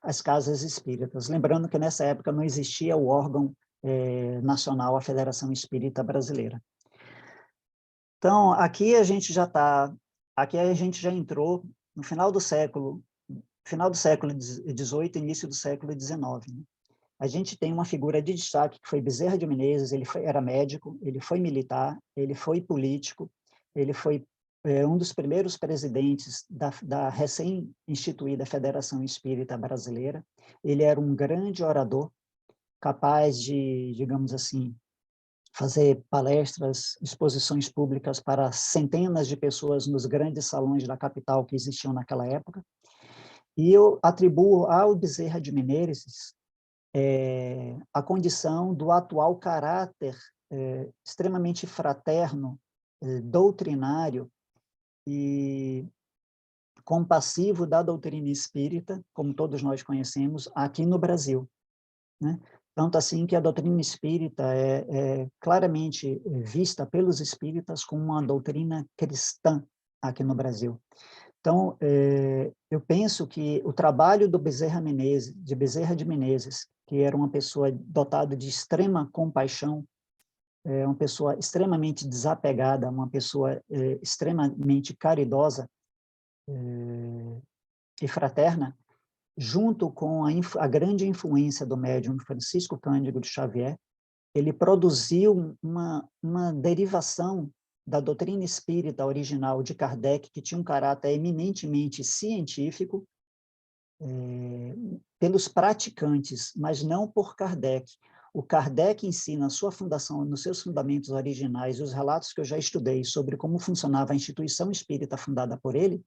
às casas espíritas. Lembrando que nessa época não existia o órgão nacional, a Federação Espírita Brasileira. Então, aqui a gente já entrou no final do século XVIII, início do século XIX. Né? A gente tem uma figura de destaque que foi Bezerra de Menezes. Ele era médico, ele foi militar, ele foi político, ele foi um dos primeiros presidentes da recém-instituída Federação Espírita Brasileira. Ele era um grande orador, capaz de, digamos assim, fazer palestras, exposições públicas para centenas de pessoas nos grandes salões da capital que existiam naquela época. E eu atribuo ao Bezerra de Menezes a condição do atual caráter extremamente fraterno, doutrinário e compassivo da doutrina espírita, como todos nós conhecemos, aqui no Brasil. Né? Tanto assim que a doutrina espírita é claramente vista pelos espíritas como uma doutrina cristã aqui no Brasil. Então, eu penso que o trabalho do Bezerra de Menezes, que era uma pessoa dotada de extrema compaixão, uma pessoa extremamente desapegada, uma pessoa extremamente caridosa e fraterna, junto com a grande influência do médium Francisco Cândido de Xavier, ele produziu uma derivação da doutrina espírita original de Kardec, que tinha um caráter eminentemente científico, pelos praticantes, mas não por Kardec. O Kardec em si, na sua fundação, nos seus fundamentos originais, os relatos que eu já estudei sobre como funcionava a instituição espírita fundada por ele,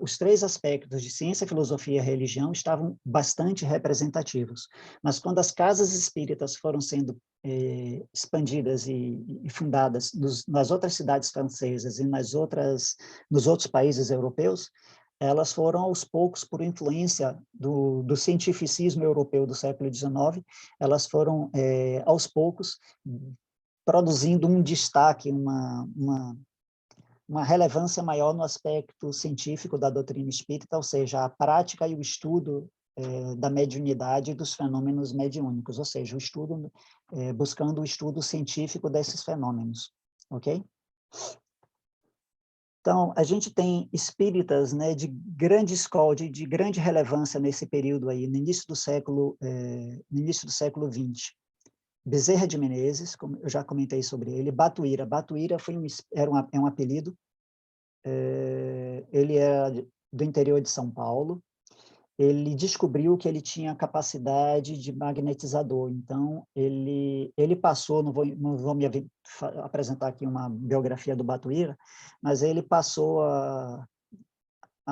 os três aspectos de ciência, filosofia e religião estavam bastante representativos. Mas quando as casas espíritas foram sendo expandidas e fundadas nas outras cidades francesas e nos outros países europeus, elas foram aos poucos, por influência do cientificismo europeu do século XIX, elas foram aos poucos produzindo um destaque, uma relevância maior no aspecto científico da doutrina espírita, ou seja, a prática e o estudo da mediunidade e dos fenômenos mediúnicos, ou seja, o estudo, buscando o estudo científico desses fenômenos, ok? Então, a gente tem espíritas, né, de grande escola, de grande relevância nesse período aí, no início do século XX. Bezerra de Menezes, como eu já comentei sobre ele, Batuíra é um apelido, ele era do interior de São Paulo, ele descobriu que ele tinha capacidade de magnetizador, então ele passou, não vou me apresentar aqui uma biografia do Batuíra, mas ele passou a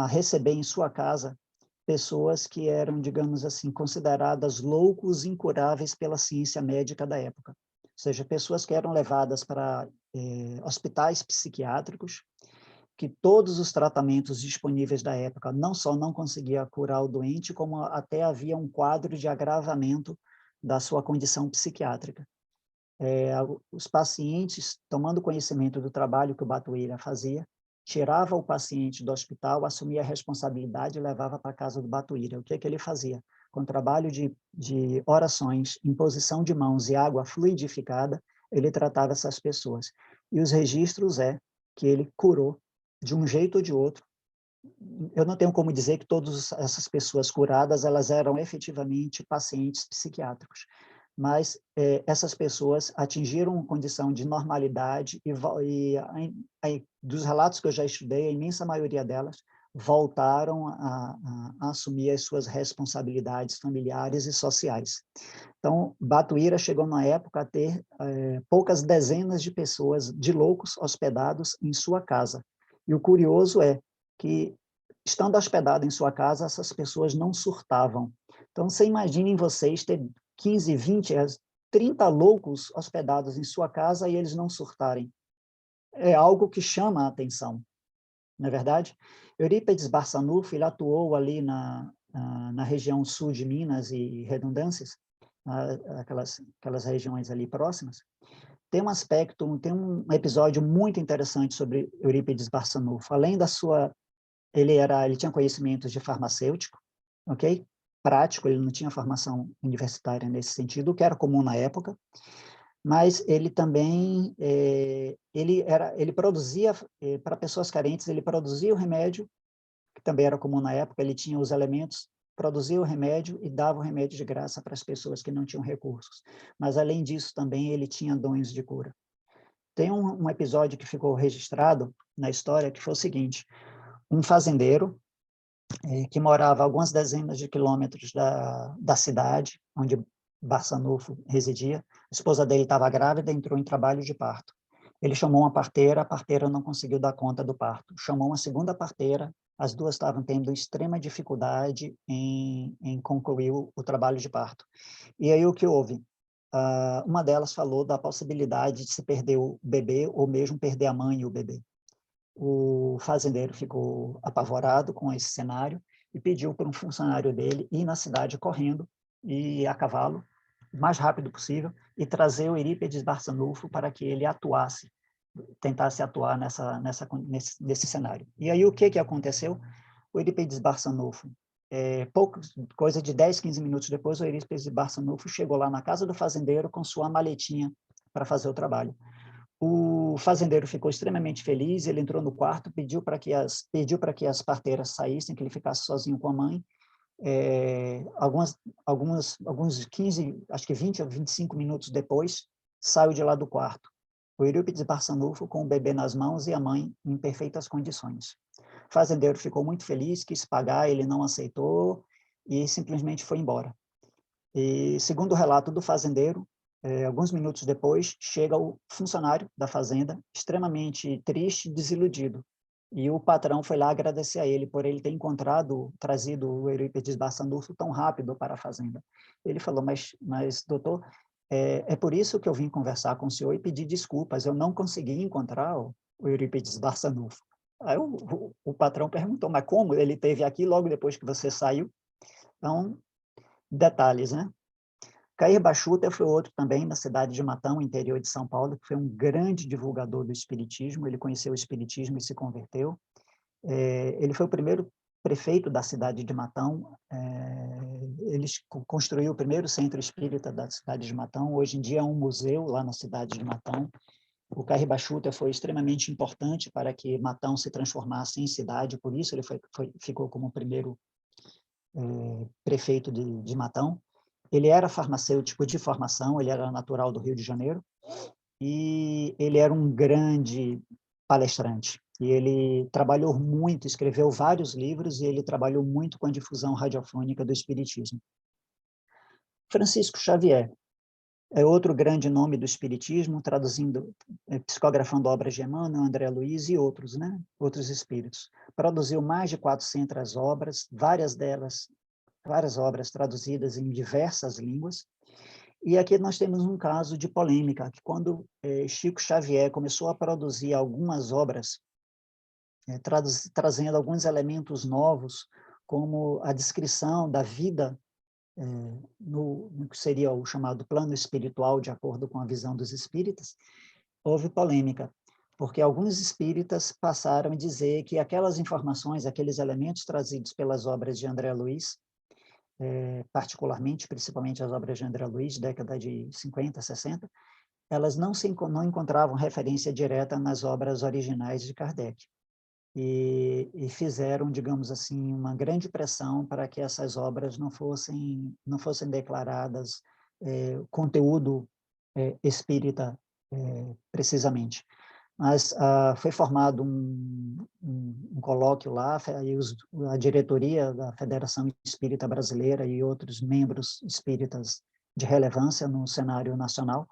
receber em sua casa pessoas que eram, digamos assim, consideradas loucos incuráveis pela ciência médica da época, ou seja, pessoas que eram levadas para hospitais psiquiátricos, que todos os tratamentos disponíveis da época não só não conseguia curar o doente, como até havia um quadro de agravamento da sua condição psiquiátrica. Os pacientes, tomando conhecimento do trabalho que o Batuíra fazia, tirava o paciente do hospital, assumia a responsabilidade e levava para a casa do Batuíra. O que ele fazia? Com trabalho de orações, imposição de mãos e água fluidificada, ele tratava essas pessoas. E os registros que ele curou de um jeito ou de outro. Eu não tenho como dizer que todas essas pessoas curadas elas eram efetivamente pacientes psiquiátricos, mas essas pessoas atingiram condição de normalidade e dos relatos que eu já estudei, a imensa maioria delas voltaram a assumir as suas responsabilidades familiares e sociais. Então, Batuíra chegou na época a ter poucas dezenas de pessoas, de loucos, hospedados em sua casa. E o curioso é que estando hospedado em sua casa, essas pessoas não surtavam. Então, você imaginem vocês ter 15, 20, 30 loucos hospedados em sua casa e eles não surtarem. É algo que chama a atenção, não é verdade? Eurípides Barçanufo, ele atuou ali na região sul de Minas e Redundâncias, aquelas regiões ali próximas. Tem um aspecto, tem um episódio muito interessante sobre Eurípides Barçanufo. Além da sua... Ele tinha conhecimentos de farmacêutico, ok? Prático, ele não tinha formação universitária nesse sentido, o que era comum na época, mas ele também, ele produzia, para pessoas carentes, ele produzia o remédio, que também era comum na época, ele tinha os elementos, produzia o remédio e dava o remédio de graça para as pessoas que não tinham recursos. Mas, além disso, também ele tinha dons de cura. Tem um episódio que ficou registrado na história, que foi o seguinte: um fazendeiro, que morava a algumas dezenas de quilômetros da cidade, onde Barçanufo residia. A esposa dele estava grávida e entrou em trabalho de parto. Ele chamou uma parteira, a parteira não conseguiu dar conta do parto. Chamou uma segunda parteira, as duas estavam tendo extrema dificuldade em concluir o trabalho de parto. E aí o que houve? Uma delas falou da possibilidade de se perder o bebê ou mesmo perder a mãe e o bebê. O fazendeiro ficou apavorado com esse cenário e pediu para um funcionário dele ir na cidade correndo e a cavalo, o mais rápido possível, e trazer o Eurípides Barçanufo para que ele atuasse, tentasse atuar nesse cenário. E aí o que aconteceu? O Eurípides Barçanufo, coisa de 10, 15 minutos depois, o Eurípides Barçanufo chegou lá na casa do fazendeiro com sua maletinha para fazer o trabalho. O fazendeiro ficou extremamente feliz, ele entrou no quarto, pediu para que as parteiras saíssem, que ele ficasse sozinho com a mãe. Alguns 15, acho que 20 ou 25 minutos depois, saiu de lá do quarto. O Eurípides Barçanufo com o bebê nas mãos e a mãe em perfeitas condições. O fazendeiro ficou muito feliz, quis pagar, ele não aceitou e simplesmente foi embora. E, segundo o relato do fazendeiro, alguns minutos depois, chega o funcionário da fazenda, extremamente triste e desiludido. E o patrão foi lá agradecer a ele por ele ter trazido o Eurípides Barçanufo tão rápido para a fazenda. Ele falou, mas doutor, é por isso que eu vim conversar com o senhor e pedir desculpas, eu não consegui encontrar o Eurípides Barçanufo. Aí o patrão perguntou, mas como? Ele esteve aqui logo depois que você saiu? Então, detalhes, né? Cair Bachuta foi outro também, na cidade de Matão, interior de São Paulo, que foi um grande divulgador do espiritismo. Ele conheceu o espiritismo e se converteu. Ele foi o primeiro prefeito da cidade de Matão. Ele construiu o primeiro centro espírita da cidade de Matão. Hoje em dia é um museu lá na cidade de Matão. O Cair Bachuta foi extremamente importante para que Matão se transformasse em cidade, por isso ele ficou como o primeiro prefeito de Matão. Ele era farmacêutico de formação, ele era natural do Rio de Janeiro, e ele era um grande palestrante. E ele trabalhou muito, escreveu vários livros, e ele trabalhou muito com a difusão radiofônica do espiritismo. Francisco Xavier é outro grande nome do espiritismo, psicografando obras de Emmanuel, André Luiz e outros, né? Outros espíritos. Produziu mais de 400 obras, várias obras traduzidas em diversas línguas. E aqui nós temos um caso de polêmica, que quando Chico Xavier começou a produzir algumas obras, trazendo alguns elementos novos, como a descrição da vida no que seria o chamado plano espiritual, de acordo com a visão dos espíritas, houve polêmica, porque alguns espíritas passaram a dizer que aquelas informações, aqueles elementos trazidos pelas obras de André Luiz, principalmente as obras de André Luiz, década de 50, 60, elas não encontravam referência direta nas obras originais de Kardec. E fizeram, digamos assim, uma grande pressão para que essas obras não fossem declaradas conteúdo espírita precisamente. Mas foi formado um colóquio lá, e a diretoria da Federação Espírita Brasileira e outros membros espíritas de relevância no cenário nacional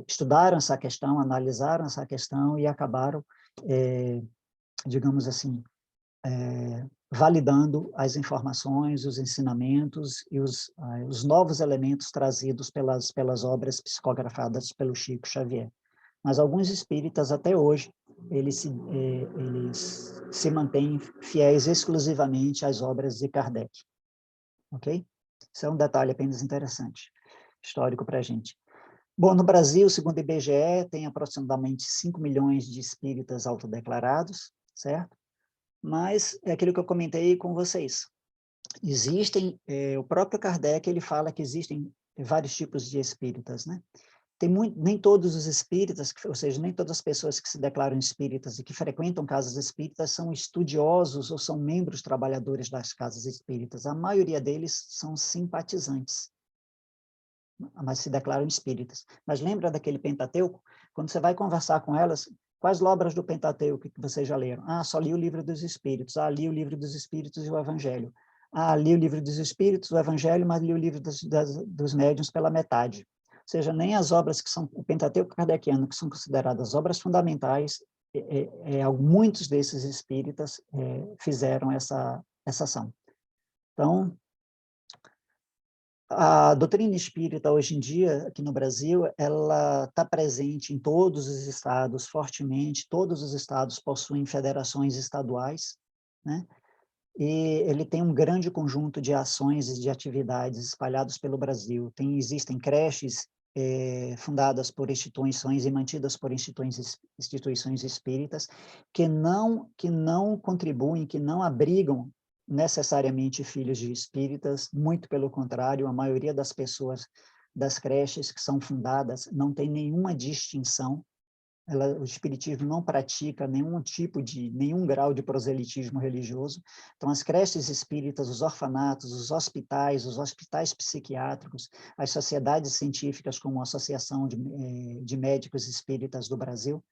estudaram essa questão, analisaram essa questão e acabaram, digamos assim, validando as informações, os ensinamentos e os novos elementos trazidos pelas obras psicografadas pelo Chico Xavier. Mas alguns espíritas, até hoje, eles se mantêm fiéis exclusivamente às obras de Kardec. Ok? Isso é um detalhe apenas interessante, histórico para a gente. Bom, no Brasil, segundo o IBGE, tem aproximadamente 5 milhões de espíritas autodeclarados, certo? Mas é aquilo que eu comentei com vocês. Existem, o próprio Kardec, ele fala que existem vários tipos de espíritas, né? Nem todos os espíritas, ou seja, nem todas as pessoas que se declaram espíritas e que frequentam casas espíritas são estudiosos ou são membros trabalhadores das casas espíritas. A maioria deles são simpatizantes, mas se declaram espíritas. Mas lembra daquele Pentateuco? Quando você vai conversar com elas, quais obras do Pentateuco que vocês já leram? Ah, só li o Livro dos Espíritos. Ah, li o Livro dos Espíritos e o Evangelho. Ah, li o Livro dos Espíritos, o Evangelho, mas li o Livro dos Médiuns pela metade. Ou seja, nem as obras que são o Pentateuco kardeciano, que são consideradas obras fundamentais, muitos desses espíritas fizeram essa ação. Então, a doutrina espírita, hoje em dia, aqui no Brasil, ela está presente em todos os estados, fortemente. Todos os estados possuem federações estaduais, né? E ele tem um grande conjunto de ações e de atividades espalhados pelo Brasil. Existem creches fundadas por instituições e mantidas por instituições espíritas que não contribuem, que não abrigam necessariamente filhos de espíritas, muito pelo contrário, a maioria das pessoas das creches que são fundadas não tem nenhuma distinção. O espiritismo não pratica nenhum grau de proselitismo religioso. Então, as creches espíritas, os orfanatos, os hospitais psiquiátricos, as sociedades científicas, como a Associação de Médicos Espíritas do Brasil,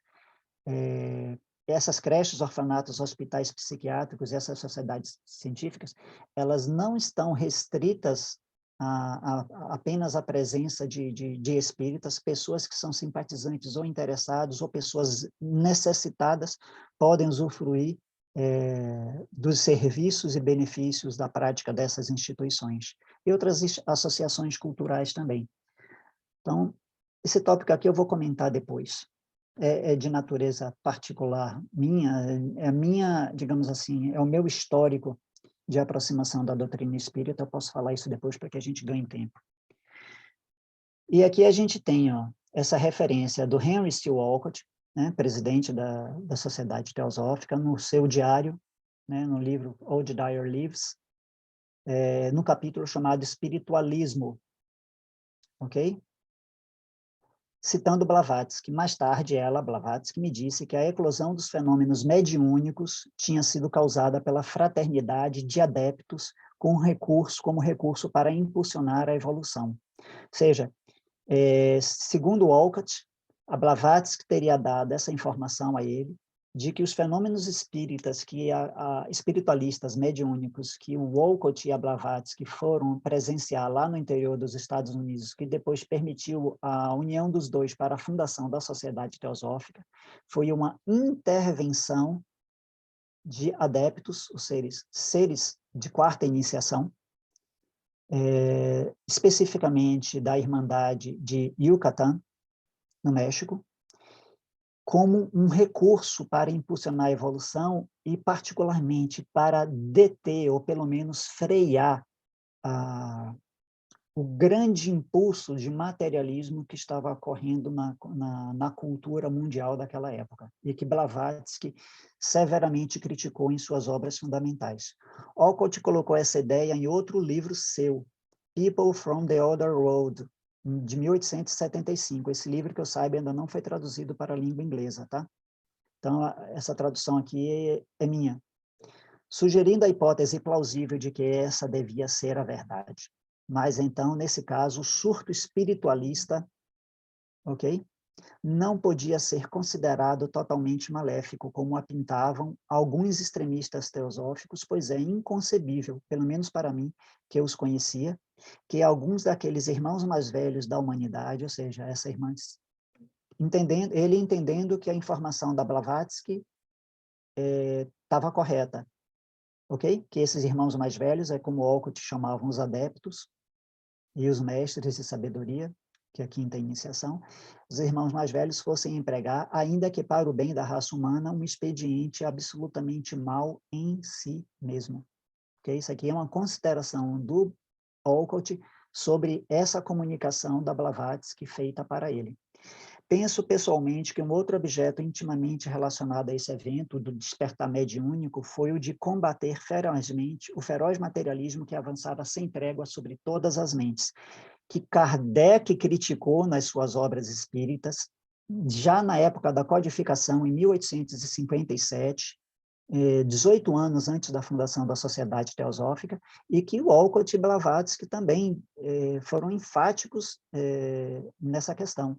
essas creches, orfanatos, hospitais psiquiátricos, essas sociedades científicas, elas não estão restritas apenas à presença de espíritas. Pessoas que são simpatizantes ou interessados, ou pessoas necessitadas, podem usufruir dos serviços e benefícios da prática dessas instituições. E outras associações culturais também. Então, esse tópico aqui eu vou comentar depois. É de natureza particular minha, digamos assim, é o meu histórico de aproximação da doutrina espírita. Eu posso falar isso depois para que a gente ganhe tempo. E aqui a gente tem essa referência do Henry Steele Olcott, né, presidente da Sociedade Teosófica, no seu diário, né, no livro Old Dire Lives, no capítulo chamado Espiritualismo, ok? Citando Blavatsky. Mais tarde, Blavatsky, me disse que a eclosão dos fenômenos mediúnicos tinha sido causada pela fraternidade de adeptos como recurso para impulsionar a evolução. Ou seja, segundo Olcott, a Blavatsky teria dado essa informação a ele, de que os fenômenos espíritas, espiritualistas mediúnicos, que o Olcott e a Blavatsky foram presenciar lá no interior dos Estados Unidos, que depois permitiu a união dos dois para a fundação da Sociedade Teosófica, foi uma intervenção de adeptos, os seres de quarta iniciação, especificamente da Irmandade de Yucatán, no México, como um recurso para impulsionar a evolução e, particularmente, para deter, ou pelo menos frear, o grande impulso de materialismo que estava ocorrendo na cultura mundial daquela época, e que Blavatsky severamente criticou em suas obras fundamentais. Olcott colocou essa ideia em outro livro seu, People from the Other World, de 1875. Esse livro, que eu saiba, ainda não foi traduzido para a língua inglesa, tá? Então, essa tradução aqui é minha. Sugerindo a hipótese plausível de que essa devia ser a verdade. Mas, então, nesse caso, o surto espiritualista, ok? Não podia ser considerado totalmente maléfico, como a pintavam alguns extremistas teosóficos, pois é inconcebível, pelo menos para mim, que eu os conhecia, que alguns daqueles irmãos mais velhos da humanidade, ou seja, essa irmã, ele entendendo que a informação da Blavatsky estava correta, ok? Que esses irmãos mais velhos, é como Olcott chamavam os adeptos, e os mestres de sabedoria, que é a quinta iniciação, os irmãos mais velhos fossem empregar, ainda que para o bem da raça humana, um expediente absolutamente mau em si mesmo. Okay? Isso aqui é uma consideração do Olcott sobre essa comunicação da Blavatsky feita para ele. Penso pessoalmente que um outro objeto intimamente relacionado a esse evento do despertar mediúnico foi o de combater ferozmente o feroz materialismo que avançava sem trégua sobre todas as mentes, que Kardec criticou nas suas obras espíritas, já na época da codificação, em 1857, 18 anos antes da fundação da Sociedade Teosófica, e que o Olcott e Blavatsky também foram enfáticos nessa questão.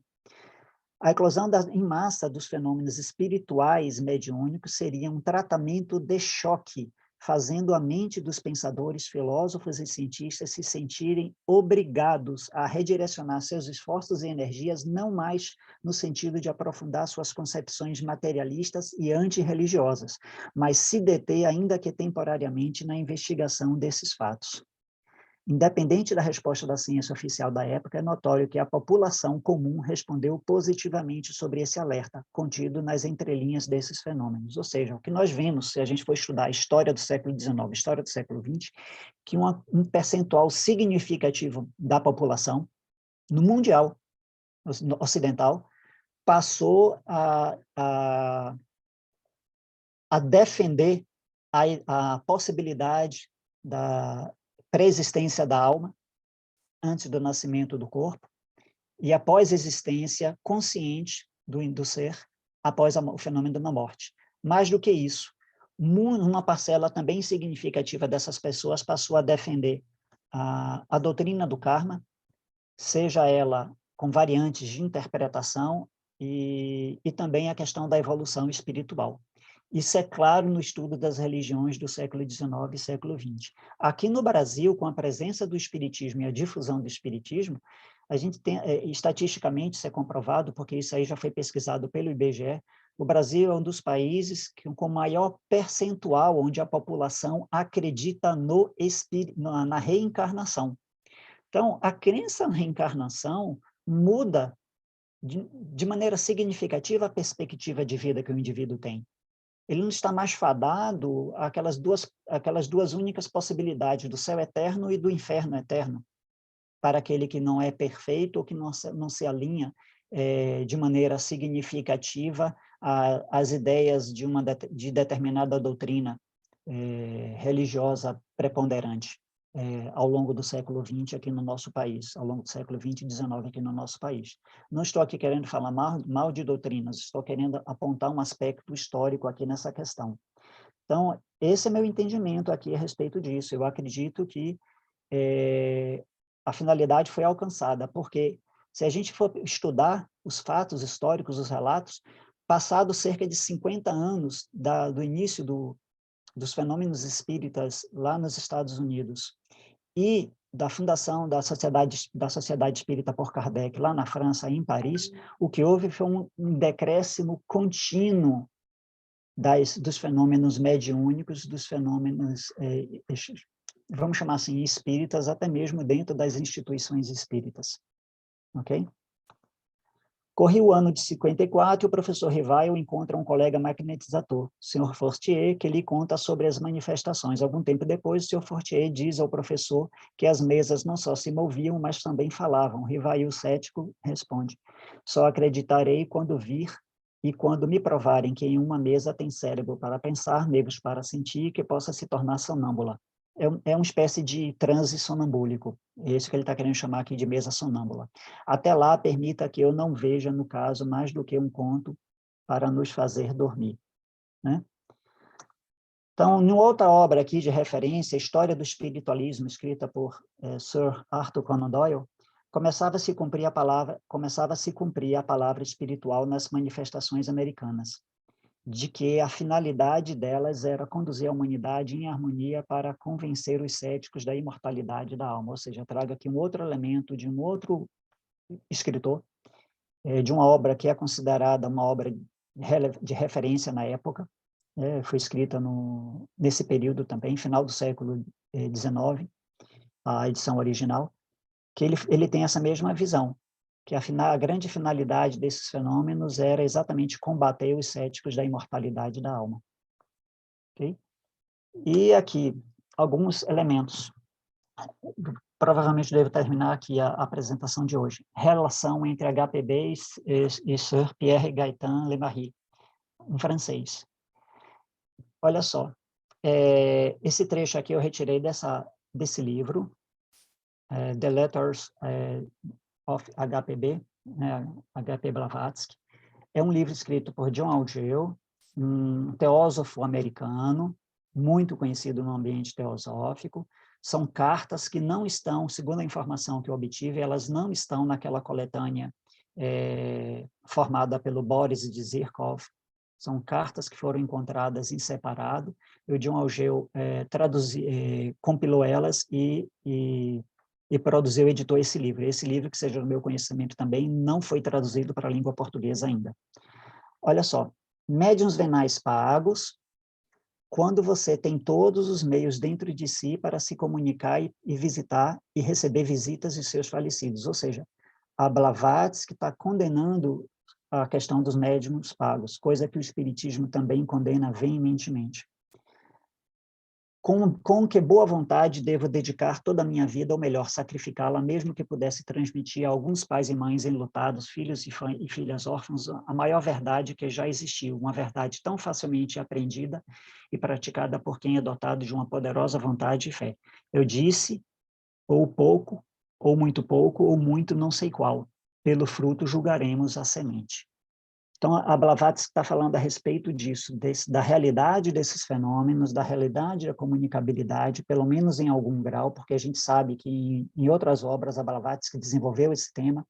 A eclosão em massa dos fenômenos espirituais mediúnicos seria um tratamento de choque, fazendo a mente dos pensadores, filósofos e cientistas se sentirem obrigados a redirecionar seus esforços e energias não mais no sentido de aprofundar suas concepções materialistas e antirreligiosas, mas se deter, ainda que temporariamente, na investigação desses fatos. Independente da resposta da ciência oficial da época, é notório que a população comum respondeu positivamente sobre esse alerta, contido nas entrelinhas desses fenômenos. Ou seja, o que nós vemos, se a gente for estudar a história do século XIX, história do século XX, que um percentual significativo da população, no mundial ocidental, passou a defender a possibilidade da pré-existência da alma, antes do nascimento do corpo, e a pós-existência consciente do ser, após o fenômeno da morte. Mais do que isso, uma parcela também significativa dessas pessoas passou a defender a doutrina do karma, seja ela com variantes de interpretação e também a questão da evolução espiritual. Isso é claro no estudo das religiões do século XIX e século XX. Aqui no Brasil, com a presença do espiritismo e a difusão do espiritismo, a gente tem, estatisticamente, isso é comprovado, porque isso aí já foi pesquisado pelo IBGE, o Brasil é um dos países com maior percentual onde a população acredita na reencarnação. Então, a crença na reencarnação muda de maneira significativa a perspectiva de vida que o indivíduo tem. Ele não está mais fadado àquelas duas únicas possibilidades, do céu eterno e do inferno eterno, para aquele que não é perfeito ou que não se alinha de maneira significativa às ideias de determinada doutrina religiosa preponderante ao longo do século XX aqui no nosso país, ao longo do século XX e XIX aqui no nosso país. Não estou aqui querendo falar mal de doutrinas, estou querendo apontar um aspecto histórico aqui nessa questão. Então, esse é meu entendimento aqui a respeito disso. Eu acredito que a finalidade foi alcançada, porque se a gente for estudar os fatos históricos, os relatos, passados cerca de 50 anos do início dos fenômenos espíritas lá nos Estados Unidos e da fundação da Sociedade Espírita por Kardec lá na França, em Paris, o que houve foi um decréscimo contínuo dos fenômenos mediúnicos, dos fenômenos, vamos chamar assim, espíritas, até mesmo dentro das instituições espíritas. Ok? Corre o ano de 54 e o professor Rivail encontra um colega magnetizador, o Sr. Fortier, que lhe conta sobre as manifestações. Algum tempo depois, o Sr. Fortier diz ao professor que as mesas não só se moviam, mas também falavam. Rivail, cético, responde: só acreditarei quando vir e quando me provarem que em uma mesa tem cérebro para pensar, nervos para sentir, que possa se tornar sonâmbula. É uma espécie de transe sonambúlico. É isso que ele está querendo chamar aqui de mesa sonâmbula. Até lá, permita que eu não veja, no caso, mais do que um conto para nos fazer dormir. Né? Então, em outra obra aqui de referência, História do Espiritualismo, escrita por Sir Arthur Conan Doyle, começava a se cumprir a palavra espiritual nas manifestações americanas, de que a finalidade delas era conduzir a humanidade em harmonia para convencer os céticos da imortalidade da alma, ou seja, traga aqui um outro elemento de um outro escritor, de uma obra que é considerada uma obra de referência na época, foi escrita nesse período também, final do século XIX, a edição original, que ele tem essa mesma visão, que a grande finalidade desses fenômenos era exatamente combater os céticos da imortalidade da alma. Okay? E aqui, alguns elementos. Provavelmente devo terminar aqui a apresentação de hoje. Relação entre HPB e Sir Pierre Gaëtan Lemarie, em francês. Olha só, esse trecho aqui eu retirei desse livro, The Letters of HPB, né, H.P. Blavatsky. É um livro escrito por John Algeo, um teósofo americano, muito conhecido no ambiente teosófico. São cartas que não estão, segundo a informação que eu obtive, elas não estão naquela coletânea formada pelo Boris Zirkov. São cartas que foram encontradas em separado. O John Algeo compilou elas e produziu, editou esse livro. Esse livro, que seja do meu conhecimento também, não foi traduzido para a língua portuguesa ainda. Olha só, médiuns venais pagos, quando você tem todos os meios dentro de si para se comunicar e visitar e receber visitas de seus falecidos. Ou seja, a Blavatsky está condenando a questão dos médiuns pagos, coisa que o Espiritismo também condena veementemente. Com que boa vontade devo dedicar toda a minha vida, ou melhor, sacrificá-la, mesmo que pudesse transmitir a alguns pais e mães enlutados, filhos e filhas órfãos, a maior verdade que já existiu, uma verdade tão facilmente aprendida e praticada por quem é dotado de uma poderosa vontade e fé. Eu disse, ou pouco, ou muito não sei qual. Pelo fruto julgaremos a semente. Então, a Blavatsky está falando a respeito disso, da realidade desses fenômenos, da realidade da comunicabilidade, pelo menos em algum grau, porque a gente sabe que em outras obras a Blavatsky desenvolveu esse tema,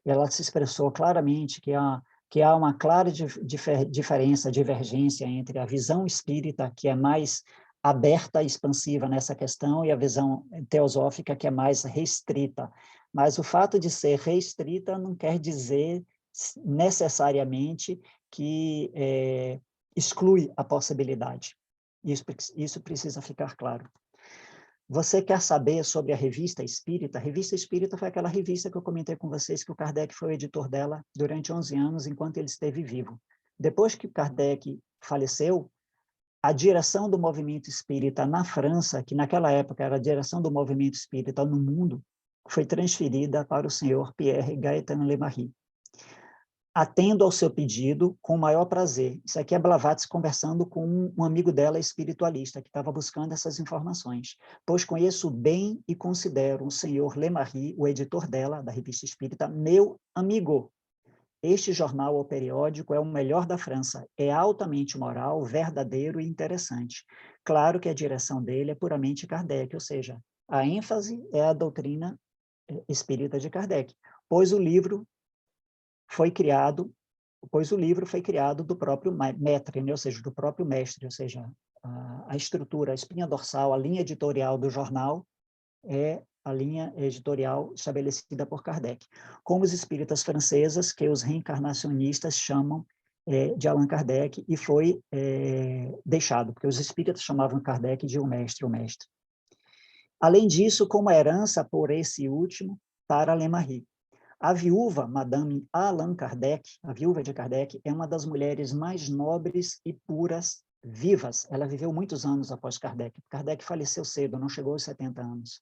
e ela se expressou claramente que há uma clara diferença, divergência entre a visão espírita, que é mais aberta e expansiva nessa questão, e a visão teosófica, que é mais restrita. Mas o fato de ser restrita não quer dizer necessariamente que exclui a possibilidade. Isso precisa ficar claro. Você quer saber sobre a Revista Espírita? A Revista Espírita foi aquela revista que eu comentei com vocês, que o Kardec foi o editor dela durante 11 anos, enquanto ele esteve vivo. Depois que o Kardec faleceu, a direção do movimento espírita na França, que naquela época era a direção do movimento espírita no mundo, foi transferida para o senhor Pierre Gaëtan Lemarie. Atendo ao seu pedido com o maior prazer. Isso aqui é Blavatsky conversando com um amigo dela, espiritualista, que estava buscando essas informações. Pois conheço bem e considero o senhor Lemarie, o editor dela, da Revista Espírita, meu amigo. Este jornal ou periódico é o melhor da França. É altamente moral, verdadeiro e interessante. Claro que a direção dele é puramente Kardec, ou seja, a ênfase é a doutrina espírita de Kardec, pois o livro foi criado do próprio maître, né? Ou seja, do próprio mestre, ou seja, a estrutura, a espinha dorsal, a linha editorial do jornal é a linha editorial estabelecida por Kardec. Como os espíritas francesas, que os reencarnacionistas chamam de Allan Kardec, e foi deixado, porque os espíritas chamavam Kardec de o mestre. Além disso, como herança por esse último, para Lemarie. A viúva, Madame Allan Kardec, a viúva de Kardec, é uma das mulheres mais nobres e puras vivas. Ela viveu muitos anos após Kardec. Kardec faleceu cedo, não chegou aos 70 anos.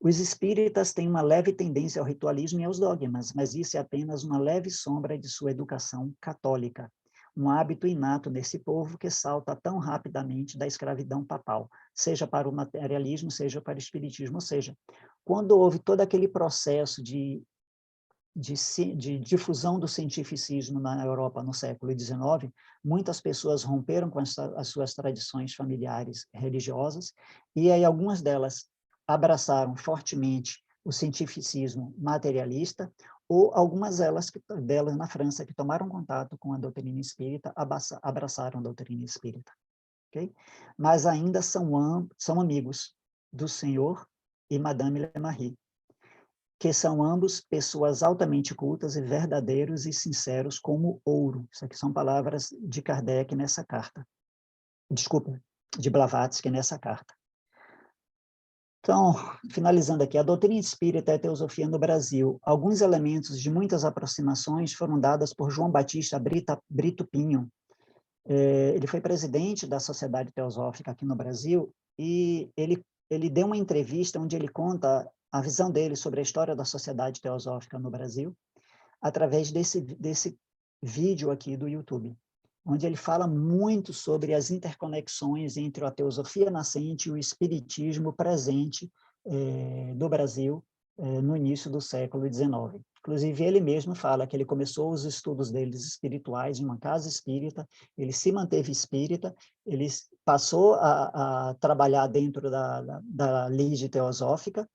Os espíritas têm uma leve tendência ao ritualismo e aos dogmas, mas isso é apenas uma leve sombra de sua educação católica, um hábito inato nesse povo que salta tão rapidamente da escravidão papal, seja para o materialismo, seja para o espiritismo. Ou seja, quando houve todo aquele processo de difusão do cientificismo na Europa no século XIX, muitas pessoas romperam com as suas tradições familiares religiosas, e aí algumas delas abraçaram fortemente o cientificismo materialista, ou algumas delas na França que tomaram contato com a doutrina espírita, abraçaram a doutrina espírita. Okay? Mas ainda são amigos do senhor e Madame Lemarie. que são ambos pessoas altamente cultas e verdadeiros e sinceros como ouro. Isso aqui são palavras de Kardec nessa carta. Desculpa, de Blavatsky nessa carta. Então, finalizando aqui, a doutrina espírita e a teosofia no Brasil. Alguns elementos de muitas aproximações foram dadas por João Batista Brito Pinho. Ele foi presidente da Sociedade Teosófica aqui no Brasil e ele deu uma entrevista onde ele conta a visão dele sobre a história da Sociedade Teosófica no Brasil através desse vídeo aqui do YouTube, onde ele fala muito sobre as interconexões entre a teosofia nascente e o espiritismo presente do Brasil no início do século XIX. Inclusive, ele mesmo fala que ele começou os estudos deles espirituais em uma casa espírita, ele se manteve espírita, ele passou a trabalhar dentro da Lige Teosófica,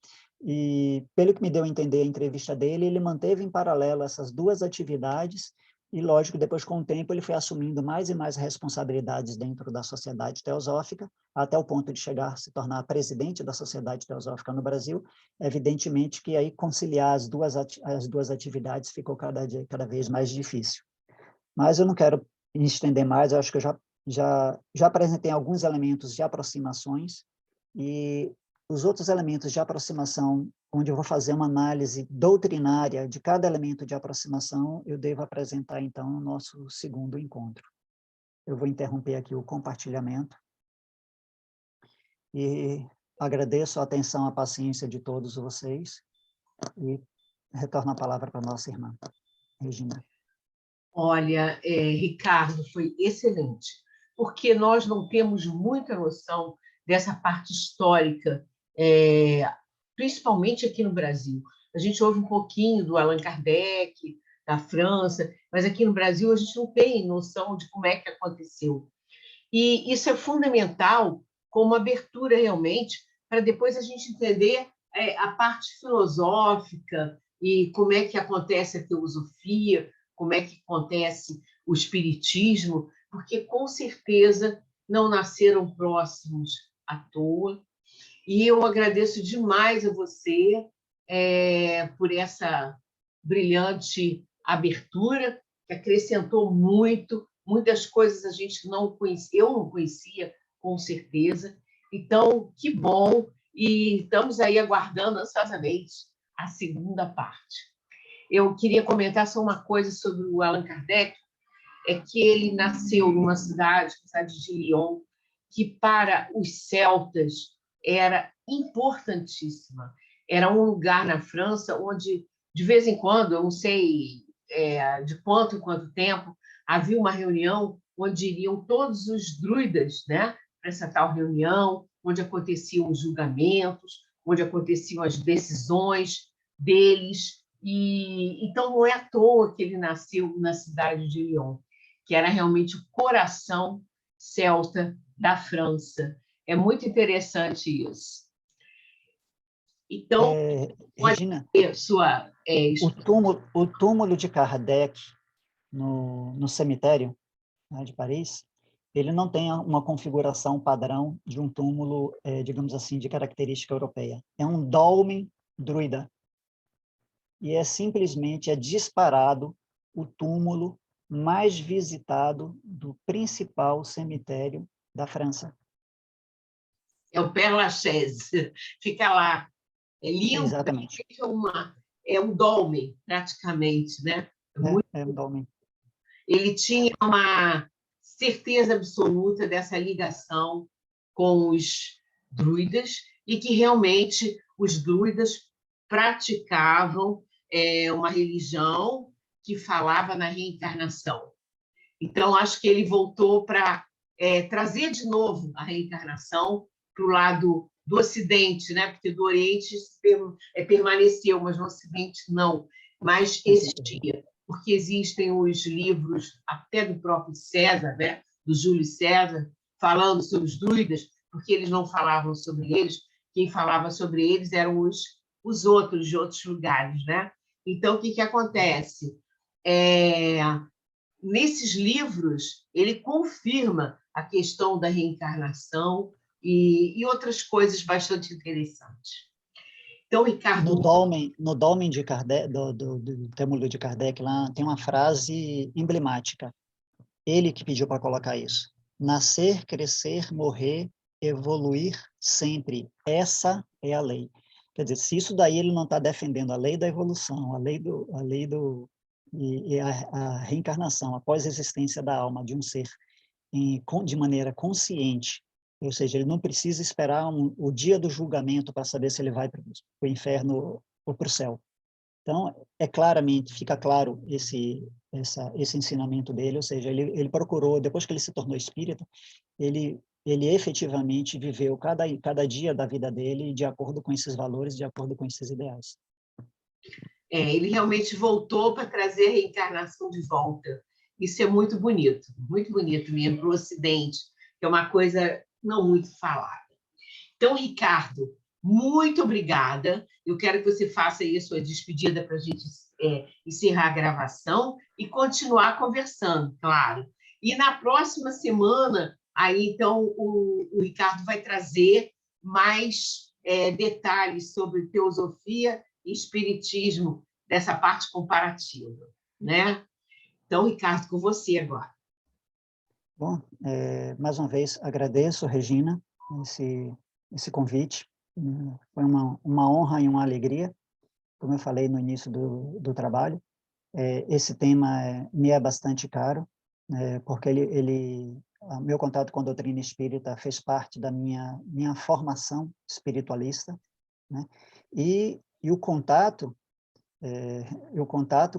e, pelo que me deu a entender a entrevista dele, ele manteve em paralelo essas duas atividades, e, lógico, depois, com o tempo, ele foi assumindo mais e mais responsabilidades dentro da Sociedade Teosófica, até o ponto de chegar a se tornar presidente da Sociedade Teosófica no Brasil. Evidentemente que aí conciliar as duas atividades ficou cada vez mais difícil. Mas eu não quero me estender mais, eu acho que eu já apresentei alguns elementos de aproximações, e os outros elementos de aproximação, onde eu vou fazer uma análise doutrinária de cada elemento de aproximação, eu devo apresentar, então, no nosso segundo encontro. Eu vou interromper aqui o compartilhamento e agradeço a atenção, a paciência de todos vocês e retorno a palavra para a nossa irmã, Regina. Olha, Ricardo, foi excelente, porque nós não temos muita noção dessa parte histórica, principalmente aqui no Brasil. A gente ouve um pouquinho do Allan Kardec, da França, mas aqui no Brasil a gente não tem noção de como é que aconteceu. E isso é fundamental como abertura realmente, para depois a gente entender a parte filosófica e como é que acontece a teosofia, como é que acontece o espiritismo, porque com certeza não nasceram próximos à toa. E eu agradeço demais a você por essa brilhante abertura, que acrescentou muito, muitas coisas a gente não conhecia, eu não conhecia, com certeza. Então, que bom, e estamos aí aguardando ansiosamente a segunda parte. Eu queria comentar só uma coisa sobre o Allan Kardec, é que ele nasceu numa cidade, a cidade de Lyon, que para os celtas era importantíssima. Era um lugar na França onde, de vez em quando, eu não sei de quanto em quanto tempo, havia uma reunião onde iriam todos os druidas, né, para essa tal reunião, onde aconteciam os julgamentos, onde aconteciam as decisões deles. E então não é à toa que ele nasceu na cidade de Lyon, que era realmente o coração celta da França. É muito interessante isso. Então, Regina, sua o túmulo de Kardec no cemitério, né, de Paris, ele não tem uma configuração padrão de um túmulo, digamos assim, de característica europeia. É um dolmen druida. E simplesmente disparado o túmulo mais visitado do principal cemitério da França. É o Père Lachaise, fica lá. É lindo, exatamente. É um dolmen, praticamente, né? É um dolmen. Ele tinha uma certeza absoluta dessa ligação com os druidas e que realmente os druidas praticavam uma religião que falava na reencarnação. Então, acho que ele voltou para trazer de novo a reencarnação para o lado do Ocidente, né? Porque do Oriente permaneceu, mas no Ocidente não. Mas existia, porque existem os livros até do próprio César, né? Do Júlio César, falando sobre os druidas, porque eles não falavam sobre eles, quem falava sobre eles eram os outros de outros lugares, né? Então, o que acontece? Nesses livros, ele confirma a questão da reencarnação e outras coisas bastante interessantes. Então, Ricardo, No Dolmen de Kardec, do Témulo de Kardec, lá tem uma frase emblemática. Ele que pediu para colocar isso. Nascer, crescer, morrer, evoluir sempre. Essa é a lei. Quer dizer, se isso daí ele não está defendendo a lei da evolução, e a reencarnação, após a existência da alma de um ser de maneira consciente, ou seja, ele não precisa esperar o dia do julgamento para saber se ele vai para o inferno ou para o céu. Então, fica claro esse ensinamento dele, ou seja, ele procurou, depois que ele se tornou espírita, ele efetivamente viveu cada dia da vida dele de acordo com esses valores, de acordo com esses ideais. ele realmente voltou para trazer a reencarnação de volta. Isso é muito bonito mesmo para o Ocidente, que é uma coisa não muito falada. Então, Ricardo, muito obrigada. Eu quero que você faça aí a sua despedida para a gente encerrar a gravação e continuar conversando, claro. E na próxima semana, aí então o Ricardo vai trazer mais detalhes sobre teosofia e espiritismo dessa parte comparativa, né? Então, Ricardo, com você agora. Bom, mais uma vez agradeço, Regina, esse convite. Foi uma honra e uma alegria, como eu falei no início do trabalho. Esse tema me é bastante caro, porque meu contato com a doutrina espírita fez parte da minha formação espiritualista, né? E o contato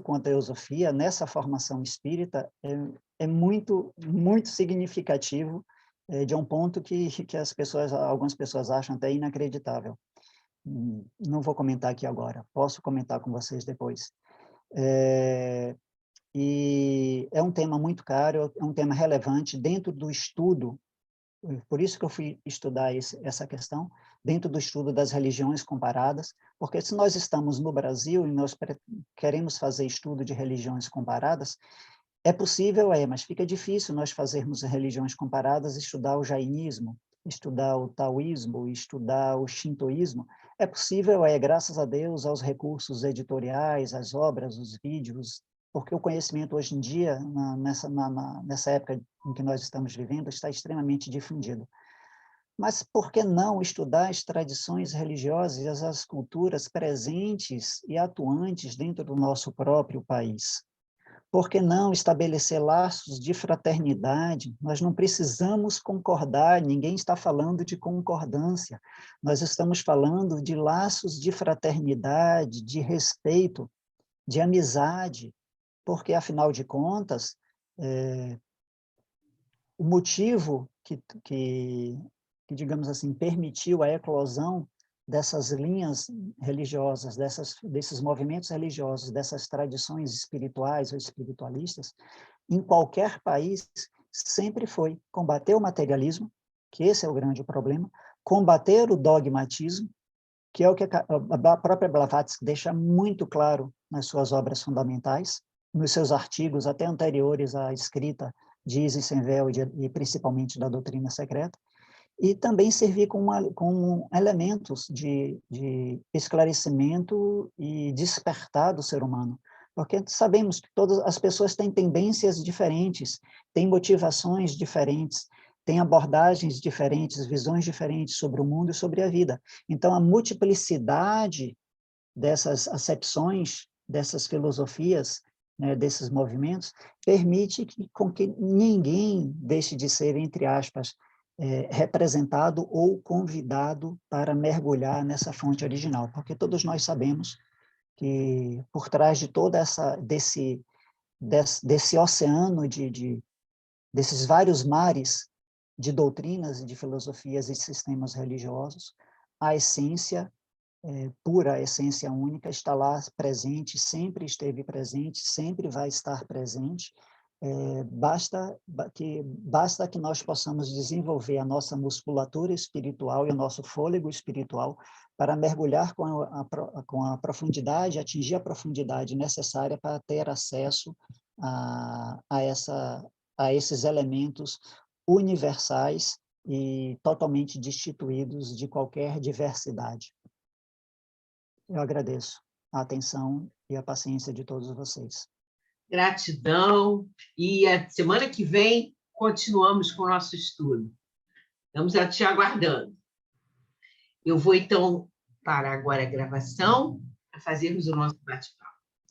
com a teosofia nessa formação espírita é muito, muito significativo, de um ponto que algumas pessoas acham até inacreditável. Não vou comentar aqui agora, posso comentar com vocês depois. E é um tema muito caro, é um tema relevante dentro do estudo, por isso que eu fui estudar essa questão, dentro do estudo das religiões comparadas, porque se nós estamos no Brasil e nós queremos fazer estudo de religiões comparadas, é possível, mas fica difícil nós fazermos religiões comparadas, estudar o jainismo, estudar o taoísmo, estudar o shintoísmo. É possível, graças a Deus, aos recursos editoriais, às obras, os vídeos, porque o conhecimento hoje em dia, nessa época em que nós estamos vivendo, está extremamente difundido. Mas por que não estudar as tradições religiosas e as culturas presentes e atuantes dentro do nosso próprio país? Por que não estabelecer laços de fraternidade? Nós não precisamos concordar, ninguém está falando de concordância. Nós estamos falando de laços de fraternidade, de respeito, de amizade, porque, afinal de contas, o motivo que, digamos assim, permitiu a eclosão dessas linhas religiosas, desses movimentos religiosos, dessas tradições espirituais ou espiritualistas, em qualquer país, sempre foi combater o materialismo, que esse é o grande problema, combater o dogmatismo, que é o que a própria Blavatsky deixa muito claro nas suas obras fundamentais, nos seus artigos até anteriores à escrita de Isis Senvel e principalmente da doutrina secreta, e também servir como elementos de esclarecimento e despertar do ser humano, porque sabemos que todas as pessoas têm tendências diferentes, têm motivações diferentes, têm abordagens diferentes, visões diferentes sobre o mundo e sobre a vida. Então, a multiplicidade dessas acepções, dessas filosofias, né, desses movimentos, permite com que ninguém deixe de ser, entre aspas, representado ou convidado para mergulhar nessa fonte original, porque todos nós sabemos que por trás de toda desse oceano desses vários mares de doutrinas, de filosofias e sistemas religiosos, a essência pura, a essência única está lá presente, sempre esteve presente, sempre vai estar presente. Basta que nós possamos desenvolver a nossa musculatura espiritual e o nosso fôlego espiritual para mergulhar com a profundidade, atingir a profundidade necessária para ter acesso a esses elementos universais e totalmente destituídos de qualquer diversidade. Eu agradeço a atenção e a paciência de todos vocês. Gratidão. E a semana que vem continuamos com o nosso estudo. Estamos te aguardando. Eu vou, então, parar agora a gravação para fazermos o nosso bate-papo.